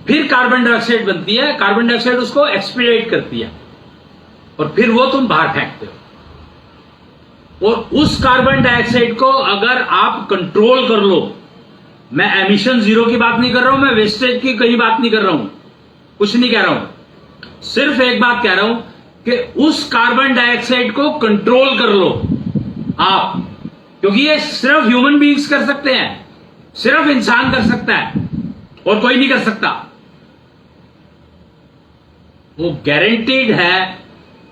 फिर कार्बन डाइऑक्साइड बनती है, कार्बन डाइऑक्साइड उसको एक्सपीडिएट करती है और फिर वो तुम बाहर फेंकते हो। और उस कार्बन डाइऑक्साइड को अगर आप कंट्रोल कर लो, मैं एमिशन जीरो की बात नहीं कर रहा हूं, मैं वेस्टेज की कहीं बात नहीं कर रहा हूं, कुछ नहीं कह रहा हूं, सिर्फ एक बात कह रहा हूं कि उस कार्बन डाइऑक्साइड को कंट्रोल कर लो आप, क्योंकि ये सिर्फ ह्यूमन बीइंग्स कर सकते हैं, सिर्फ इंसान कर सकता है और कोई नहीं कर सकता। वो गारंटीड है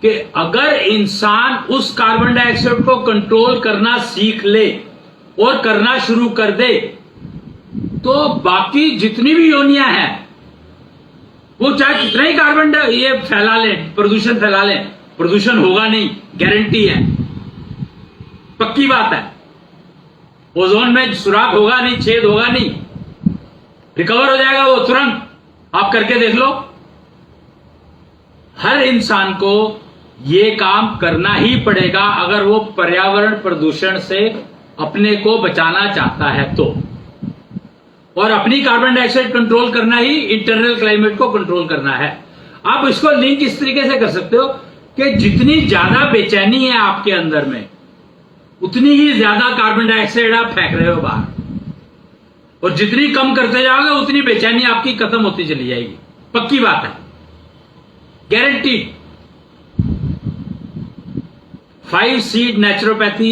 कि अगर इंसान उस कार्बन डाइऑक्साइड को कंट्रोल करना सीख ले और करना शुरू कर दे, तो बाकी जितनी भी योनियां हैं वो चाहे कितना ही कार्बन ये फैला लें, प्रदूषण फैला लें, प्रदूषण होगा नहीं, गारंटी है, पक्की बात है। ओजोन में सुराख होगा नहीं, छेद होगा नहीं, रिकवर हो जाएगा वो तुरंत, आप करके देख लो। हर इंसान को ये काम करना ही पड़ेगा अगर वो पर्यावरण प्रदूषण से अपने को बचाना चाहता है तो, और अपनी कार्बन डाइऑक्साइड कंट्रोल करना ही इंटरनल क्लाइमेट को कंट्रोल करना है। आप इसको लिंक इस तरीके से कर सकते हो कि जितनी ज्यादा बेचैनी है आपके अंदर में, उतनी ही ज्यादा कार्बन डाइऑक्साइड आप फेंक रहे हो बाहर, और जितनी कम करते जाओगे उतनी बेचैनी आपकी खत्म होती चली जाएगी, पक्की बात है, गारंटी। 5 सीड नेचुरोपैथी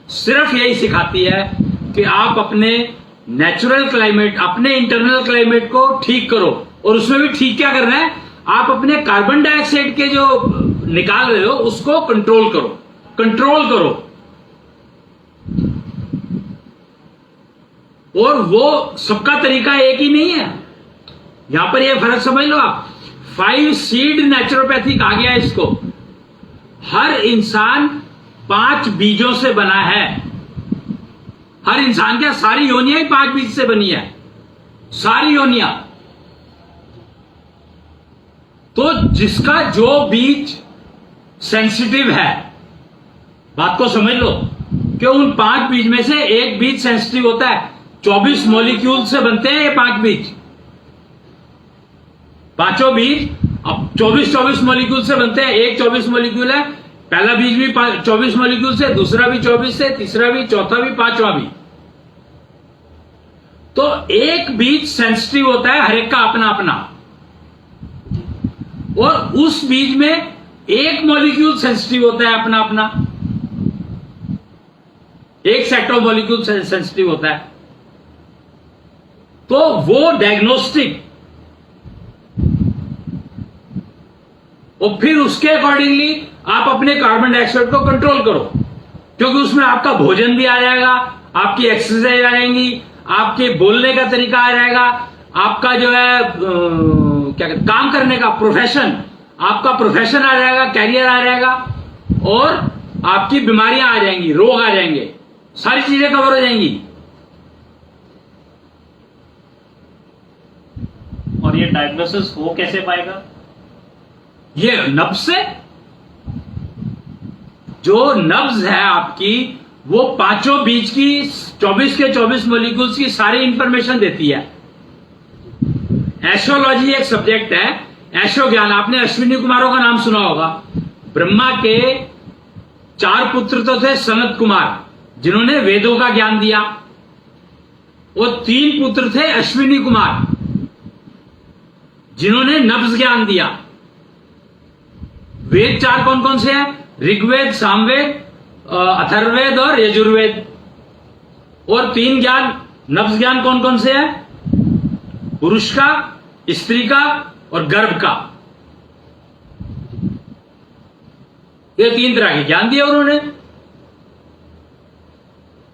सिर्फ यही सिखाती है कि आप अपने नेचुरल क्लाइमेट, अपने इंटरनल क्लाइमेट को ठीक करो, और उसमें भी ठीक क्या करना है, आप अपने कार्बन डाइऑक्साइड के जो निकाल रहे हो उसको कंट्रोल करो, कंट्रोल करो। और वो सबका तरीका एक ही नहीं है, यहां पर ये फर्क समझ लो आप। 5 सीड नेचुरोपैथी कहा गया इसको। हर इंसान 5 बीजों से बना है, हर इंसान क्या, सारी योनियां ही 5 बीज से बनी है, सारी योनियां। तो जिसका जो बीज सेंसिटिव है, बात को समझ लो कि उन 5 बीज में से एक बीज सेंसिटिव होता है। 24 मॉलिक्यूल से बनते हैं ये 5 बीज, पांचों बीज अब 24 मॉलिक्यूल से बनते हैं। एक 24 मॉलिक्यूल है, पहला बीज भी 24 मॉलिक्यूल से, दूसरा भी 24 से, तीसरा भी, चौथा भी, पांचवा भी। तो एक बीज सेंसिटिव होता है, हर एक का अपना अपना, और उस बीज में एक मॉलिक्यूल सेंसिटिव होता है अपना अपना, एक सेट ऑफ मॉलिक्यूल सेंसिटिव होता है। तो वो डायग्नोस्टिक, और फिर उसके अकॉर्डिंगली आप अपने कार्बन डाइऑक्साइड को कंट्रोल करो, क्योंकि उसमें आपका भोजन भी आ जाएगा, आपकी एक्सरसाइज आ जाएंगी, आपके बोलने का तरीका आ जाएगा, आपका जो है क्या कहते, काम करने का प्रोफेशन, आपका प्रोफेशन आ जाएगा, कैरियर आ जाएगा, और आपकी बीमारियां आ जाएंगी, रोग आ जाएंगे, सारी चीजें कवर हो जाएंगी। और ये डायग्नोसिस हो कैसे पाएगा? ये नब्ज से, जो नब्ज है आपकी, वो पांचों बीज की 24 के 24 मॉलिक्यूल्स की सारी इंफॉर्मेशन देती है। एस्ट्रोलॉजी एक सब्जेक्ट है, एस्ट्रो ज्ञान। आपने अश्विनी कुमारों का नाम सुना होगा। ब्रह्मा के 4 पुत्र तो थे सनत कुमार, जिन्होंने वेदों का ज्ञान दिया, और 3 पुत्र थे अश्विनी कुमार, जिन्होंने नब्ज ज्ञान दिया। वेद 4 कौन कौन से हैं? ऋग्वेद, सामवेद, अथर्ववेद और यजुर्वेद। और 3 ज्ञान, नफ्स ज्ञान कौन कौन से है? पुरुष का, स्त्री का और गर्भ का। ये 3 तरह के ज्ञान दिए उन्होंने।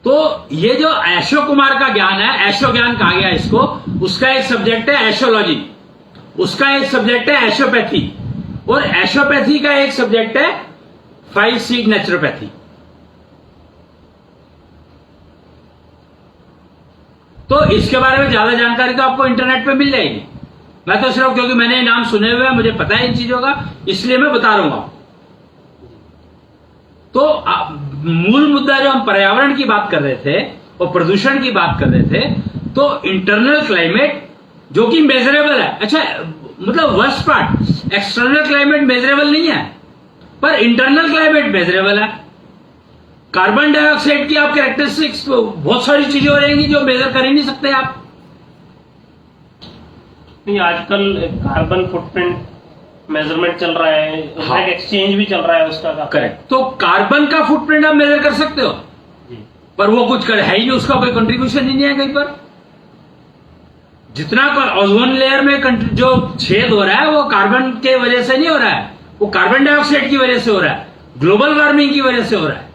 तो ये जो ऐशो कुमार का ज्ञान है, ऐशो ज्ञान कहा गया इसको, उसका एक सब्जेक्ट है एशोलॉजी, उसका एक सब्जेक्ट है एशोपैथी, और एशोपैथी का एक सब्जेक्ट है 5 सीड नेचुरोपैथी। तो इसके बारे में ज्यादा जानकारी तो आपको इंटरनेट पे मिल जाएगी। मैं तो सिर्फ क्योंकि मैंने नाम सुने हुए हैं, मुझे पता है इन चीजों का, इसलिए मैं बता रहा हूं। तो मूल मुद्दा जो हम पर्यावरण की बात कर रहे थे और प्रदूषण की बात कर रहे थे, तो इंटरनल क्लाइमेट जो कि मेजरेबल है। अच्छा, मतलब worst part, external climate measurable नहीं है, पर इंटरनल क्लाइमेट मेजरेबल है। कार्बन डाइऑक्साइड की आप कैरेक्टरिस्टिक्स, बहुत सारी चीजें हो रहेंगी जो मेजर कर ही नहीं सकते आप। नहीं, आजकल कार्बन फुटप्रिंट मेजरमेंट चल रहा है, हाँ। एक्सचेंज भी चल रहा है उसका। करेक्ट। तो कार्बन का फुटप्रिंट आप मेजर कर सकते हो, पर वो कुछ है ही नहीं, उसका कोई कंट्रीब्यूशन ही नहीं है कहीं पर। जितना ओजोन लेयर में जो छेद हो रहा है वो कार्बन के वजह से नहीं हो रहा है, वो कार्बन डाइऑक्साइड की वजह से हो रहा है, ग्लोबल वार्मिंग की वजह से हो रहा है।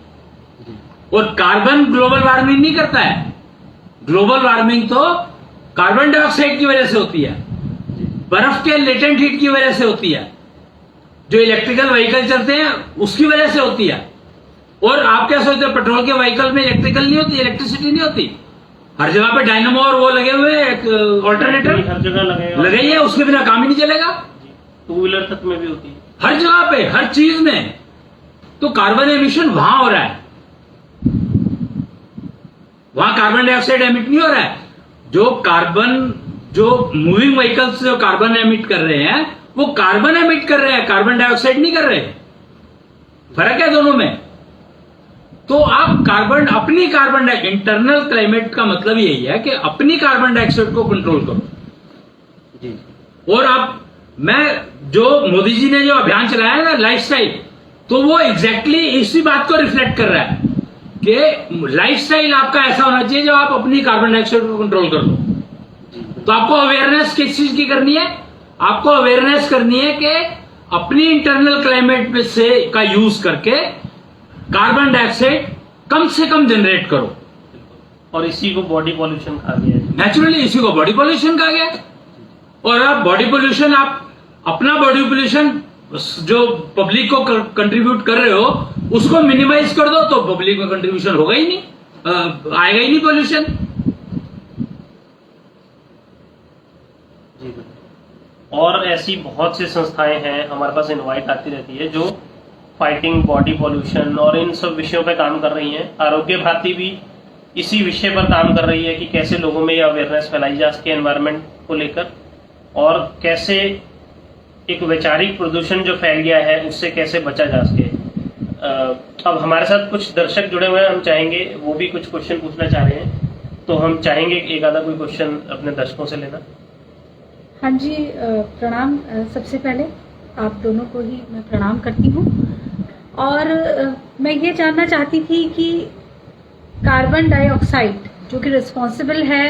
और कार्बन ग्लोबल वार्मिंग नहीं करता है, ग्लोबल वार्मिंग तो कार्बन डाइऑक्साइड की वजह से होती है, बर्फ के लेटेंट हीट की वजह से होती है, जो इलेक्ट्रिकल व्हीकल चलते हैं उसकी वजह से होती है। और आप क्या सोचते हो, पेट्रोल के व्हीकल में इलेक्ट्रिकल नहीं होती, इलेक्ट्रिसिटी नहीं होती? हर जगह पे डायनामो और वो लगे हुए, ऑल्टरनेटर हर जगह लगे ही है, उसके बिना काम ही नहीं चलेगा। 2 व्हीलर तक में भी होती है, हर जगह पे, हर चीज में। तो कार्बन एमिशन वहां हो रहा है, वहां कार्बन डाइऑक्साइड एमिट नहीं हो रहा है। जो मूविंग व्हीकल्स जो कार्बन एमिट कर रहे हैं, वो कार्बन एमिट कर रहे हैं, कार्बन डाइऑक्साइड नहीं कर रहे। फर्क है दोनों में। तो आप अपनी कार्बन डाइऑक्साइड, इंटरनल क्लाइमेट का मतलब यही है कि अपनी कार्बन डाइऑक्साइड को कंट्रोल करो। जी। और जो मोदी जी ने जो अभियान चलाया है ना, लाइफस्टाइल, तो वो एग्जैक्टली इसी बात को रिफ्लेक्ट कर रहा है कि लाइफस्टाइल आपका ऐसा होना चाहिए जो आप अपनी कार्बन डाइऑक्साइड को कंट्रोल कर लो। तो आपको अवेयरनेस किस चीज की करनी है? आपको अवेयरनेस करनी है कि अपनी इंटरनल क्लाइमेट से का यूज करके कार्बन डाइऑक्साइड कम से कम जनरेट करो। और इसी को बॉडी पॉल्यूशन कहा गया है। नेचुरली इसी को बॉडी पॉल्यूशन कहा गया। और आप बॉडी पोल्यूशन, आप अपना बॉडी पोल्यूशन जो पब्लिक को कंट्रीब्यूट कर रहे हो उसको मिनिमाइज कर दो, तो पब्लिक में कंट्रीब्यूशन होगा ही नहीं, आएगा ही नहीं पोल्यूशन। जी। और ऐसी बहुत सी संस्थाएं हैं, हमारे पास इनवाइट आती रहती है, जो फाइटिंग बॉडी पॉल्यूशन और इन सब विषयों पे काम कर रही हैं। आरोग्य भारती भी इसी विषय पर काम कर रही है कि कैसे लोगों में ये अवेयरनेस फैलाई जा सके एनवायरनमेंट को लेकर, और कैसे एक वैचारिक प्रदूषण जो फैल गया है उससे कैसे बचा जा सके। अब हमारे साथ कुछ दर्शक जुड़े हुए हैं, हम चाहेंगे वो भी कुछ क्वेश्चन पूछना चाह रहे हैं, तो हम चाहेंगे एक आधा कोई क्वेश्चन अपने दर्शकों से लेना। हाँ जी, प्रणाम। सबसे पहले आप दोनों को ही मैं प्रणाम करती हूँ। और मैं ये जानना चाहती थी कि कार्बन डाइऑक्साइड जो कि रिस्पॉन्सिबल है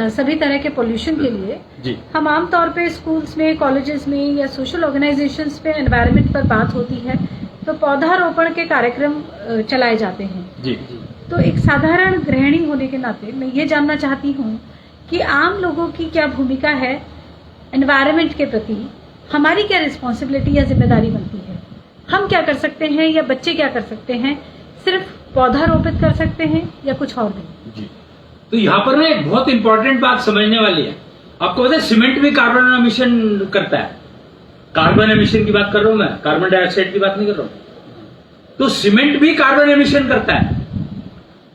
सभी तरह के पोल्यूशन के लिए जी। हम आमतौर पे स्कूल्स में, कॉलेजेस में या सोशल ऑर्गेनाइजेशंस पे एनवायरनमेंट पर बात होती है तो पौधारोपण के कार्यक्रम चलाए जाते हैं जी। तो एक साधारण गृहिणी होने के नाते मैं ये जानना चाहती हूँ कि आम लोगों की क्या भूमिका है एनवायरनमेंट के प्रति, हमारी क्या रिस्पॉन्सिबिलिटी या जिम्मेदारी बनती है, हम क्या कर सकते हैं या बच्चे क्या कर सकते हैं, सिर्फ पौधा रोपित कर सकते हैं या कुछ और भी? जी। तो यहाँ पर ना एक बहुत इंपॉर्टेंट बात समझने वाली है। आपको पता है सीमेंट भी कार्बन एमिशन करता है। कार्बन एमिशन की बात कर रहा हूं मैं, कार्बन डाइऑक्साइड की बात नहीं कर रहा हूं। तो सीमेंट भी कार्बन एमिशन करता है।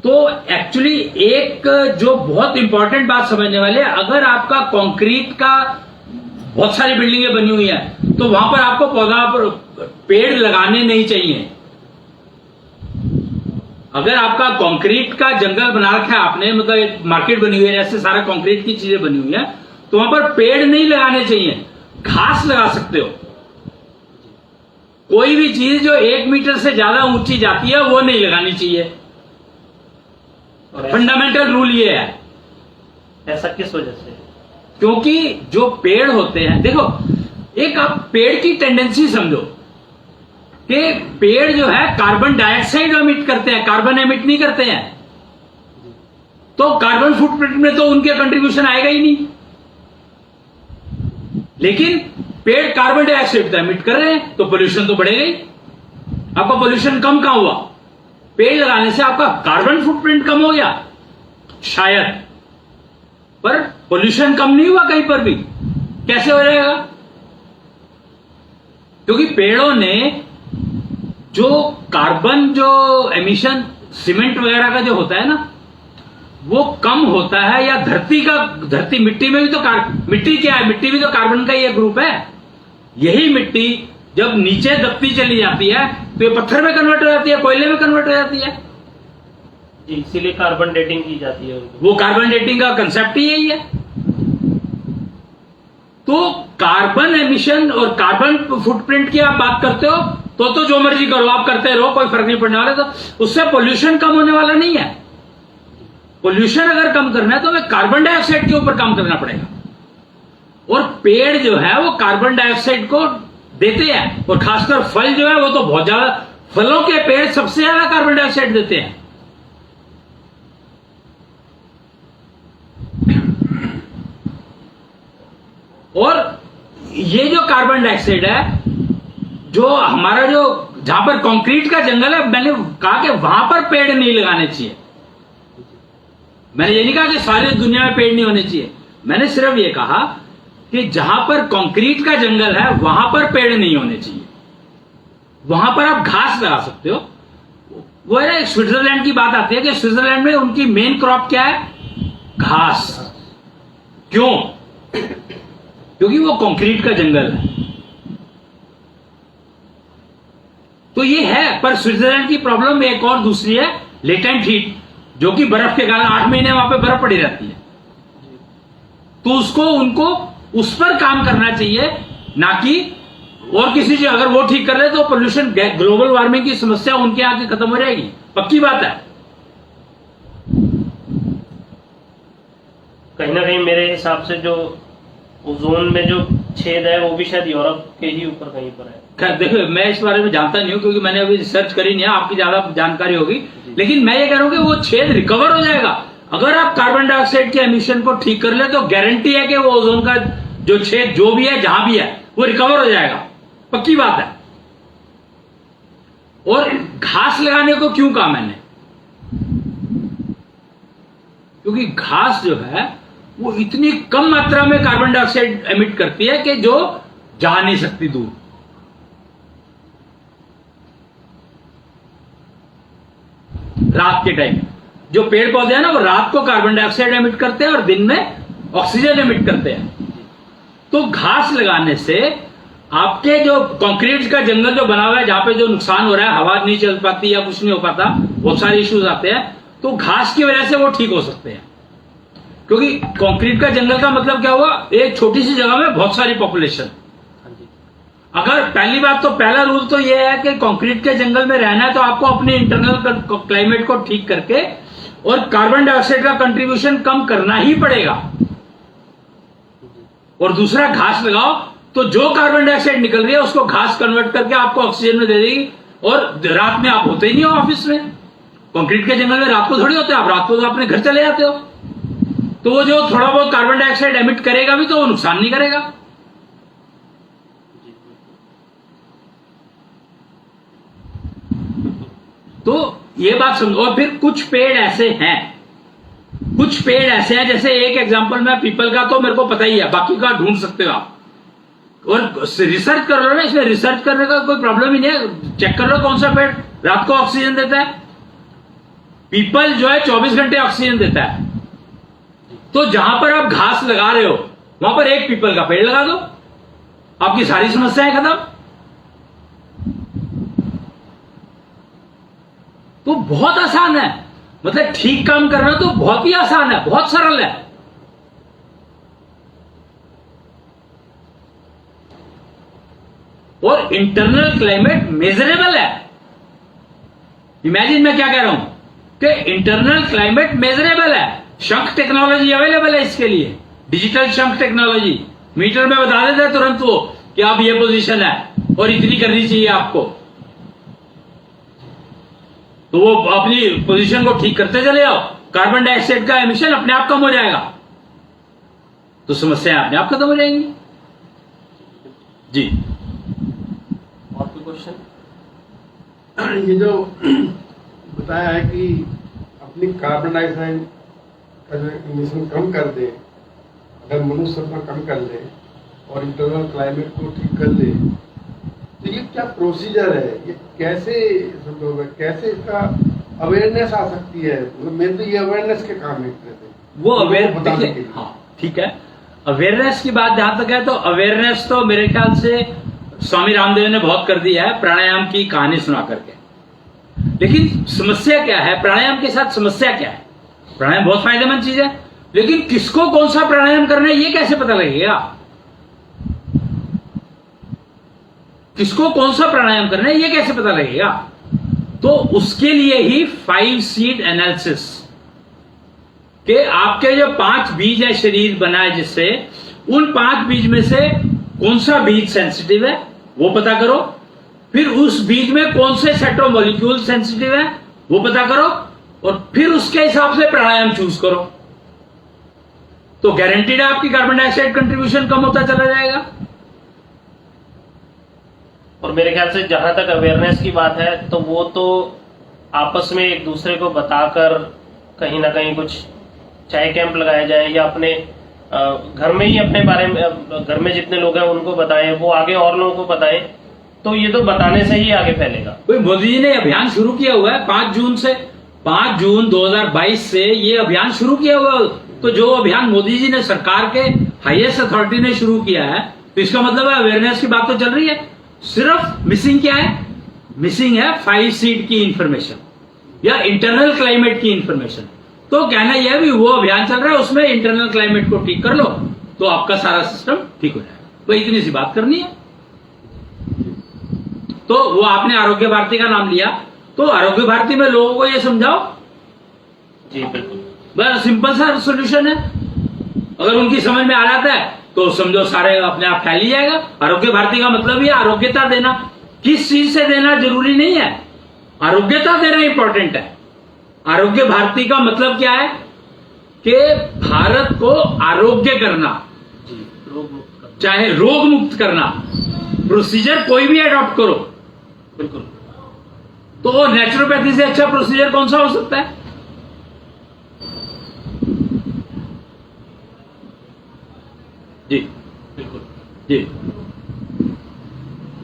तो एक्चुअली एक जो बहुत इंपॉर्टेंट बात समझने वाली है, अगर आपका कंक्रीट का बहुत सारी बिल्डिंगें बनी हुई है तो वहां पर आपको पेड़ लगाने नहीं चाहिए। अगर आपका कंक्रीट का जंगल बना रखा है आपने, मतलब एक मार्केट बनी हुई है जैसे सारा कंक्रीट की चीजें बनी हुई है, तो वहां पर पेड़ नहीं लगाने चाहिए, घास लगा सकते हो। कोई भी चीज जो 1 मीटर से ज्यादा ऊंची जाती है वो नहीं लगानी चाहिए। और फंडामेंटल रूल ये है, ऐसा किस वजह से? क्योंकि जो पेड़ होते हैं, देखो एक आप पेड़ की टेंडेंसी समझो कि पेड़ जो है कार्बन डाइऑक्साइड एमिट करते हैं, कार्बन एमिट नहीं करते हैं, तो कार्बन फुटप्रिंट में तो उनके कंट्रीब्यूशन आएगा ही नहीं। लेकिन पेड़ कार्बन डाइऑक्साइड तो एमिट कर रहे हैं, तो पोल्यूशन तो बढ़ेगा ही। आपका पोल्यूशन कम कहां हुआ? पेड़ लगाने से आपका कार्बन फुटप्रिंट कम हो गया शायद, पर पोल्यूशन कम नहीं हुआ कहीं पर भी। कैसे हो जाएगा? क्योंकि पेड़ों ने जो कार्बन जो एमिशन सीमेंट वगैरह का जो होता है ना, वो कम होता है। या धरती मिट्टी में भी तो मिट्टी क्या है? मिट्टी भी तो कार्बन का ही एक ग्रुप है। यही मिट्टी जब नीचे दबती चली जाती है तो ये पत्थर में कन्वर्ट हो जाती है, कोयले में कन्वर्ट हो जाती है। जी, इसीलिए कार्बन डेटिंग की जाती है उनको। वो कार्बन डेटिंग का कंसेप्ट ही यही है। तो कार्बन एमिशन और कार्बन फुटप्रिंट की आप बात करते हो तो जो मर्जी करो, आप करते रहो, कोई फर्क नहीं पड़ने वाला। तो उससे पोल्यूशन कम होने वाला नहीं है। पोल्यूशन अगर कम करना है तो हमें कार्बन डाइऑक्साइड के ऊपर काम करना पड़ेगा। और पेड़ जो है वो कार्बन डाइऑक्साइड को देते हैं, और खासकर फल जो है वो तो बहुत ज्यादा, फलों के पेड़ सबसे ज्यादा कार्बन डाइऑक्साइड देते हैं। और ये जो कार्बन डाइऑक्साइड है, जो हमारा जो जहां पर कंक्रीट का जंगल है, मैंने कहा कि वहां पर पेड़ नहीं लगाने चाहिए। मैंने ये नहीं कहा कि सारी दुनिया में पेड़ नहीं होने चाहिए, मैंने सिर्फ ये कहा कि जहां पर कंक्रीट का जंगल है वहां पर पेड़ नहीं होने चाहिए। वहां पर आप घास लगा सकते हो। वो है स्विट्जरलैंड की बात आती है कि स्विट्जरलैंड में उनकी मेन क्रॉप क्या है? घास। क्यों? क्योंकि वो कंक्रीट का जंगल है। तो ये है, पर स्विट्जरलैंड की प्रॉब्लम एक और दूसरी है, लेटेंट हीट, जो कि बर्फ के कारण 8 महीने वहां पे बर्फ पड़ी रहती है। तो उनको उस पर काम करना चाहिए, ना कि और किसी चीज। अगर वो ठीक कर ले तो पोल्यूशन, ग्लोबल वार्मिंग की समस्या उनके आगे खत्म हो जाएगी, पक्की बात है। कहीं ना कहीं मेरे हिसाब से जो ओजोन में जो छेद है वो भी शायद यूरोप के ही ऊपर कहीं पर है। खैर देखो, मैं इस बारे में जानता नहीं हूं क्योंकि मैंने अभी रिसर्च करी नहीं है, आपकी ज्यादा जानकारी होगी। लेकिन मैं ये कह रहा हूं कि वो छेद रिकवर हो जाएगा अगर आप कार्बन डाइऑक्साइड के एमिशन को ठीक कर ले। तो गारंटी है कि वो ओजोन का जो छेद जो भी है, जहां भी है, वो रिकवर हो जाएगा, पक्की बात है। और घास लगाने को क्यों कहा मैंने? क्योंकि घास जो है वो इतनी कम मात्रा में कार्बन डाइऑक्साइड एमिट करती है कि जो जा नहीं सकती दूर। रात के टाइम जो पेड़ पौधे हैं ना, वो रात को कार्बन डाइऑक्साइड एमिट करते हैं और दिन में ऑक्सीजन एमिट करते हैं। तो घास लगाने से आपके जो कंक्रीट का जंगल जो बना हुआ है, जहां पे जो नुकसान हो रहा है, हवा नहीं चल पाती या कुछ नहीं हो पाता, बहुत सारे इश्यूज आते हैं, तो घास की वजह से वो ठीक हो सकते हैं। क्योंकि कंक्रीट का जंगल का मतलब क्या हुआ? एक छोटी सी जगह में बहुत सारी पॉपुलेशन। अगर पहली बात तो पहला रूल तो यह है कि कंक्रीट के जंगल में रहना है तो आपको अपने इंटरनल क्लाइमेट को ठीक करके और कार्बन डाइऑक्साइड का कंट्रीब्यूशन कम करना ही पड़ेगा। और दूसरा, घास लगाओ तो जो कार्बन डाइऑक्साइड निकल रही है उसको घास कन्वर्ट करके आपको ऑक्सीजन में दे देगी। और रात में आप होते ही नहीं हो ऑफिस में, कंक्रीट के जंगल में रात को थोड़ी होते हैं, आप रात को तो अपने घर चले जाते हो। तो वो जो थोड़ा बहुत कार्बन डाइऑक्साइड एमिट करेगा भी तो वो नुकसान नहीं करेगा। तो ये बात समझो। और फिर कुछ पेड़ ऐसे हैं, जैसे एक एग्जांपल मैं पीपल का तो मेरे को पता ही है, बाकी का ढूंढ सकते हो आप और रिसर्च कर लो ना। इसमें रिसर्च करने का कोई प्रॉब्लम ही नहीं है। चेक कर लो कौन सा पेड़ रात को ऑक्सीजन देता है। पीपल जो है 24 घंटे ऑक्सीजन देता है। तो जहां पर आप घास लगा रहे हो वहां पर एक पीपल का पेड़ लगा दो, आपकी सारी समस्याएं खत्म। तो बहुत आसान है, मतलब ठीक काम करना तो बहुत ही आसान है, बहुत सरल है। और इंटरनल क्लाइमेट मेजरेबल है। इमेजिन मैं क्या कह रहा हूं कि इंटरनल क्लाइमेट मेजरेबल है, शंख टेक्नोलॉजी अवेलेबल है इसके लिए, डिजिटल शंख टेक्नोलॉजी, मीटर में बता देता है तुरंत वो कि आप ये पोजीशन है और इतनी करनी चाहिए आपको, तो वो अपनी पोजीशन को ठीक करते चले जाओ, कार्बन डाइऑक्साइड का एमिशन अपने आप कम हो जाएगा, तो समस्याएं अपने आप खत्म हो जाएंगी। जी और कोई क्वेश्चन? ये जो बताया है कि अपनी कार्बन डाइऑक्साइड का जो इमिशन कम कर दे, अगर मनुष्य अपना कम कर ले और इंटरनल क्लाइमेट को ठीक कर ले, तो ये क्या प्रोसीजर है, ये कैसे संभव है, कैसे इसका अवेयरनेस आ सकती है? मतलब मेरे तो ये अवेयरनेस के काम है वो अवेयर बताने के लिए। हाँ ठीक है, अवेयरनेस की बात जहां तक है तो अवेयरनेस तो मेरे ख्याल से स्वामी रामदेव ने बहुत कर दिया है प्राणायाम की कहानी सुना करके। लेकिन समस्या क्या है प्राणायाम के साथ, समस्या क्या है? प्राणायाम बहुत फायदेमंद चीज है, लेकिन किसको कौन सा प्राणायाम करना है ये कैसे पता लगेगा? किसको कौन सा प्राणायाम करना है ये कैसे पता लगेगा? तो उसके लिए ही 5 सीड एनालिसिस के आपके जो 5 बीज है, शरीर बना है जिससे, उन 5 बीज में से कौन सा बीज सेंसिटिव है वो पता करो, फिर उस बीज में कौन से सेट ऑफ मॉलिक्यूल सेंसिटिव है वो पता करो, और फिर उसके हिसाब से प्राणायाम चूज करो, तो गारंटीड है आपकी कार्बन डाइऑक्साइड कंट्रीब्यूशन कम होता चला जाएगा। और मेरे ख्याल से जहां तक अवेयरनेस की बात है तो वो तो आपस में एक दूसरे को बताकर कहीं ना कहीं कुछ चाय कैंप लगाए जाए या अपने घर में ही अपने बारे में, घर में जितने लोग हैं उनको बताएं, वो आगे और लोगों को बताएं, तो ये तो बताने से ही आगे फैलेगा। कोई मोदी जी ने अभियान शुरू किया हुआ है 5 जून से, 5 जून 2022 से ये अभियान शुरू किया हुआ है। तो जो अभियान मोदी जी ने, सरकार के हाईएस्ट अथॉरिटी ने शुरू किया है, तो इसका मतलब है अवेयरनेस की बात तो चल रही है। सिर्फ मिसिंग क्या है? मिसिंग है 5 सीड की इंफॉर्मेशन या इंटरनल क्लाइमेट की इंफॉर्मेशन। तो कहना यह भी वो अभियान चल रहा है, उसमें इंटरनल क्लाइमेट को ठीक कर लो तो आपका सारा सिस्टम ठीक हो जाएगा। तो इतनी सी बात करनी है। तो वो आपने आरोग्य भारती का नाम लिया, तो आरोग्य भारती में लोगों को ये समझाओ। जी बिल्कुल, बस सिंपल सा सोल्यूशन है। अगर उनकी समझ में आ जाता है तो समझो सारे अपने आप फैल ही जाएगा। आरोग्य भारती का मतलब ये आरोग्यता देना, किस चीज से देना जरूरी नहीं है, आरोग्यता देना इंपॉर्टेंट है। आरोग्य भारती का मतलब क्या है कि भारत को आरोग्य करना, रोग मुक्त करना। चाहे रोग मुक्त करना, प्रोसीजर कोई भी अडॉप्ट करो। बिल्कुल, तो नेचुरोपैथी से अच्छा प्रोसीजर कौन सा हो सकता है? जी बिल्कुल जी।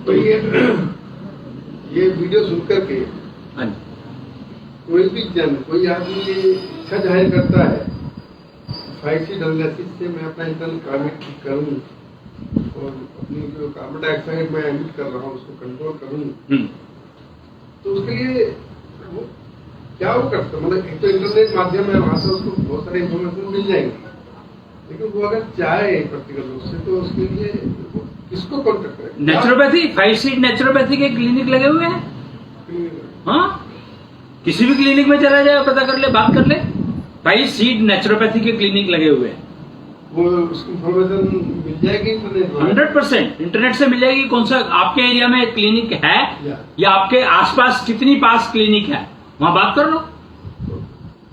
तो ये वीडियो सुन करके हाँ जी। कोई भी जन, कोई आदमी ये इच्छा जाहिर करता है 5 सीड एनालिसिस से मैं अपना इंटरनल क्लाइमेट ठीक करूं और अपनी जो कार्बन डाइऑक्साइड मैं एमिट कर रहा हूं उसको कंट्रोल करूं, तो उसके लिए वो क्या वो करता, मतलब एक तो इंटरनेट माध्यम है, वहां से उसको बहुत सारी इंफॉर्मेशन मिल जाएंगी, लेकिन वो अगर चाहे प्रैक्टिकल रूप से तो उसके लिए वो किसको कॉन्टेक्ट करे? नेचुरोपैथी, 5 सीड नेचुरोपैथी के क्लिनिक लगे हुए हैं। हाँ, किसी भी क्लिनिक में चला जाए, पता कर ले, बात कर ले, 5 सीड नेचुरोपैथी के क्लिनिक लगे हुए हैं। वो उसकी इंफॉर्मेशन मिल जाएगी इंटरनेट पर? 100% इंटरनेट से मिल जाएगी। कौन सा आपके एरिया में क्लिनिक है या आपके आसपास कितनी पास क्लिनिक है, वहां बात कर लो।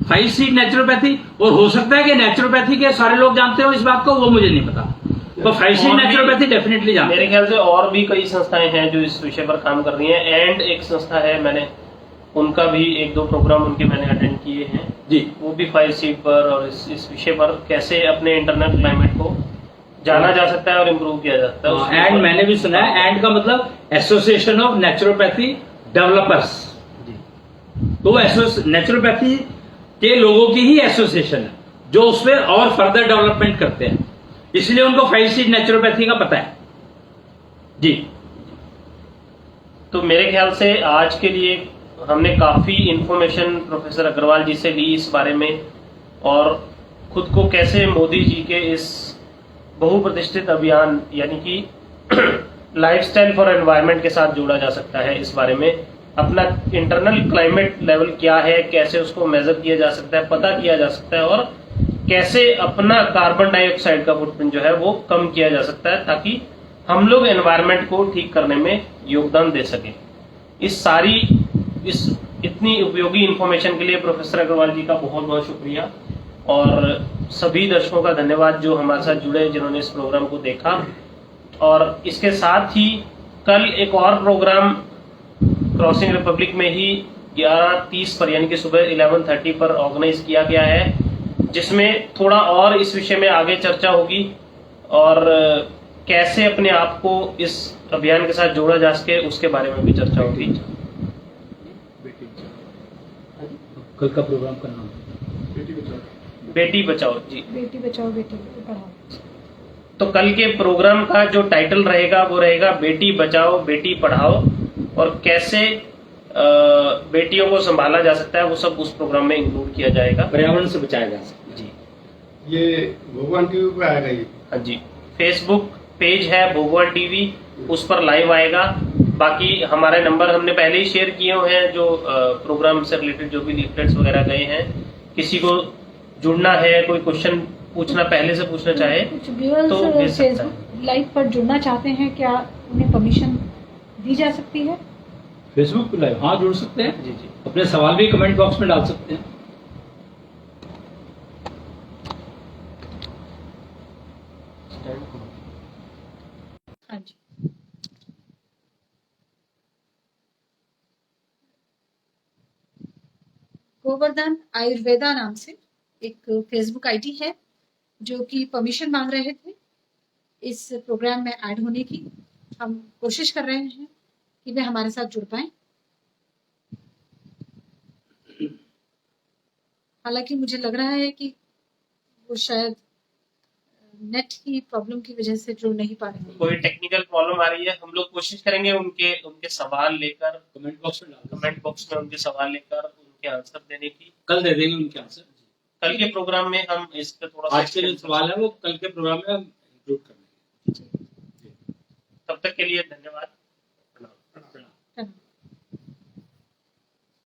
5 सीड नेचुरोपैथी, और हो सकता है कि नेचुरोपैथी के सारे लोग जानते हो इस बात को, वो मुझे नहीं पता, तो 5 सीड नेचुरोपैथी डेफिनेटली जानते मेरे हैं। ख्याल से और भी कई संस्थाएं हैं जो इस विषय पर काम कर रही हैं। एंड एक संस्था है, मैंने उनका भी 1-2 प्रोग्राम उनके मैंने अटेंड किए हैं जी। वो भी 5 सीड पर और इस विषय पर कैसे अपने इंटरनल क्लाइमेट को जाना जा सकता है और इम्प्रूव किया जा सकता है। उसके एंड ऊपर- मैंने भी सुना है, एंड का मतलब एसोसिएशन ऑफ नेचुरोपैथी डेवलपर्स। जी तो नेचुरोपैथी के लोगों की ही एसोसिएशन है जो उसमें और फर्दर डेवलपमेंट करते हैं, इसलिए उनको 5 सीड नेचुरोपैथी का पता है। जी। तो मेरे ख्याल से आज के लिए हमने काफी इंफॉर्मेशन प्रोफेसर अग्रवाल जी से ली इस बारे में, और खुद को कैसे मोदी जी के इस बहुप्रतिष्ठित अभियान यानी कि लाइफस्टाइल फॉर एनवायरनमेंट के साथ जोड़ा जा सकता है, इस बारे में अपना इंटरनल क्लाइमेट लेवल क्या है, कैसे उसको मेजर किया जा सकता है, पता किया जा सकता है, और कैसे अपना कार्बन डाइऑक्साइड का फुटप्रिंट जो है वो कम किया जा सकता है, ताकि हम लोग एनवायरनमेंट को ठीक करने में योगदान दे सकें। इस इतनी उपयोगी इंफॉर्मेशन के लिए प्रोफेसर अग्रवाल जी का बहुत बहुत शुक्रिया, और सभी दर्शकों का धन्यवाद जो हमारे साथ जुड़े, जिन्होंने इस प्रोग्राम को देखा। और इसके साथ ही कल एक और प्रोग्राम क्रॉसिंग रिपब्लिक में ही 11:30 पर यानी कि सुबह 11:30 पर ऑर्गेनाइज किया गया है, जिसमें थोड़ा और इस विषय में आगे चर्चा होगी और कैसे अपने आप को इस अभियान के साथ जोड़ा जा सके उसके बारे में भी चर्चा होगी। कल का प्रोग्राम का नाम बेटी बचाओ जी, बेटी बचाओ बेटी पढ़ाओ। तो कल के प्रोग्राम का जो टाइटल रहेगा वो रहेगा बेटी बचाओ बेटी पढ़ाओ, और कैसे बेटियों को संभाला जा सकता है वो सब उस प्रोग्राम में इंक्लूड किया जाएगा। पर्यावरण से बचाया जा सकता जी, ये भगवान टीवी पे आएगा ये? हाँ जी, फेसबुक पेज है भगवान टीवी, उस पर लाइव आएगा। बाकी हमारे नंबर हमने पहले ही शेयर किए हुए हैं, जो प्रोग्राम से रिलेटेड जो भी लीफलेट्स वगैरह गए हैं। किसी को जुड़ना है, कोई क्वेश्चन पूछना, पहले से पूछना चाहे कुछ व्यूअर्स तो भेज सकता है। फेसबुक लाइव पर जुड़ना चाहते हैं, क्या उन्हें परमिशन दी जा सकती है? फेसबुक पे लाइव, हाँ जुड़ सकते हैं। जी जी, अपने सवाल भी कमेंट बॉक्स में डाल सकते हैं। हाँ जी। गोवर्धन आयुर्वेदा नाम से एक फेसबुक आईडी है जो कि परमिशन मांग रहे थे इस प्रोग्राम में ऐड होने की। हम कोशिश कर रहे हैं कि वे हमारे साथ जुड़ पाए। हालांकि मुझे लग रहा है कि वो शायद नेट की प्रॉब्लम की वजह से जुड़ नहीं पा रहे हैं। कोई टेक्निकल प्रॉब्लम आ रही है, हम लोग कोशिश करेंगे उनके सवाल लेकर कमेंट बॉक्स में उनके सवाल लेकर उनके आंसर देने की। कल दे देंगे उनके आंसर। कल के प्रोग्राम में हम इस पे थोड़ा आज के जो सवाल है वो कल के प्रोग्राम में हम इंक्लूड करेंगे। तब तक के लिए धन्यवाद।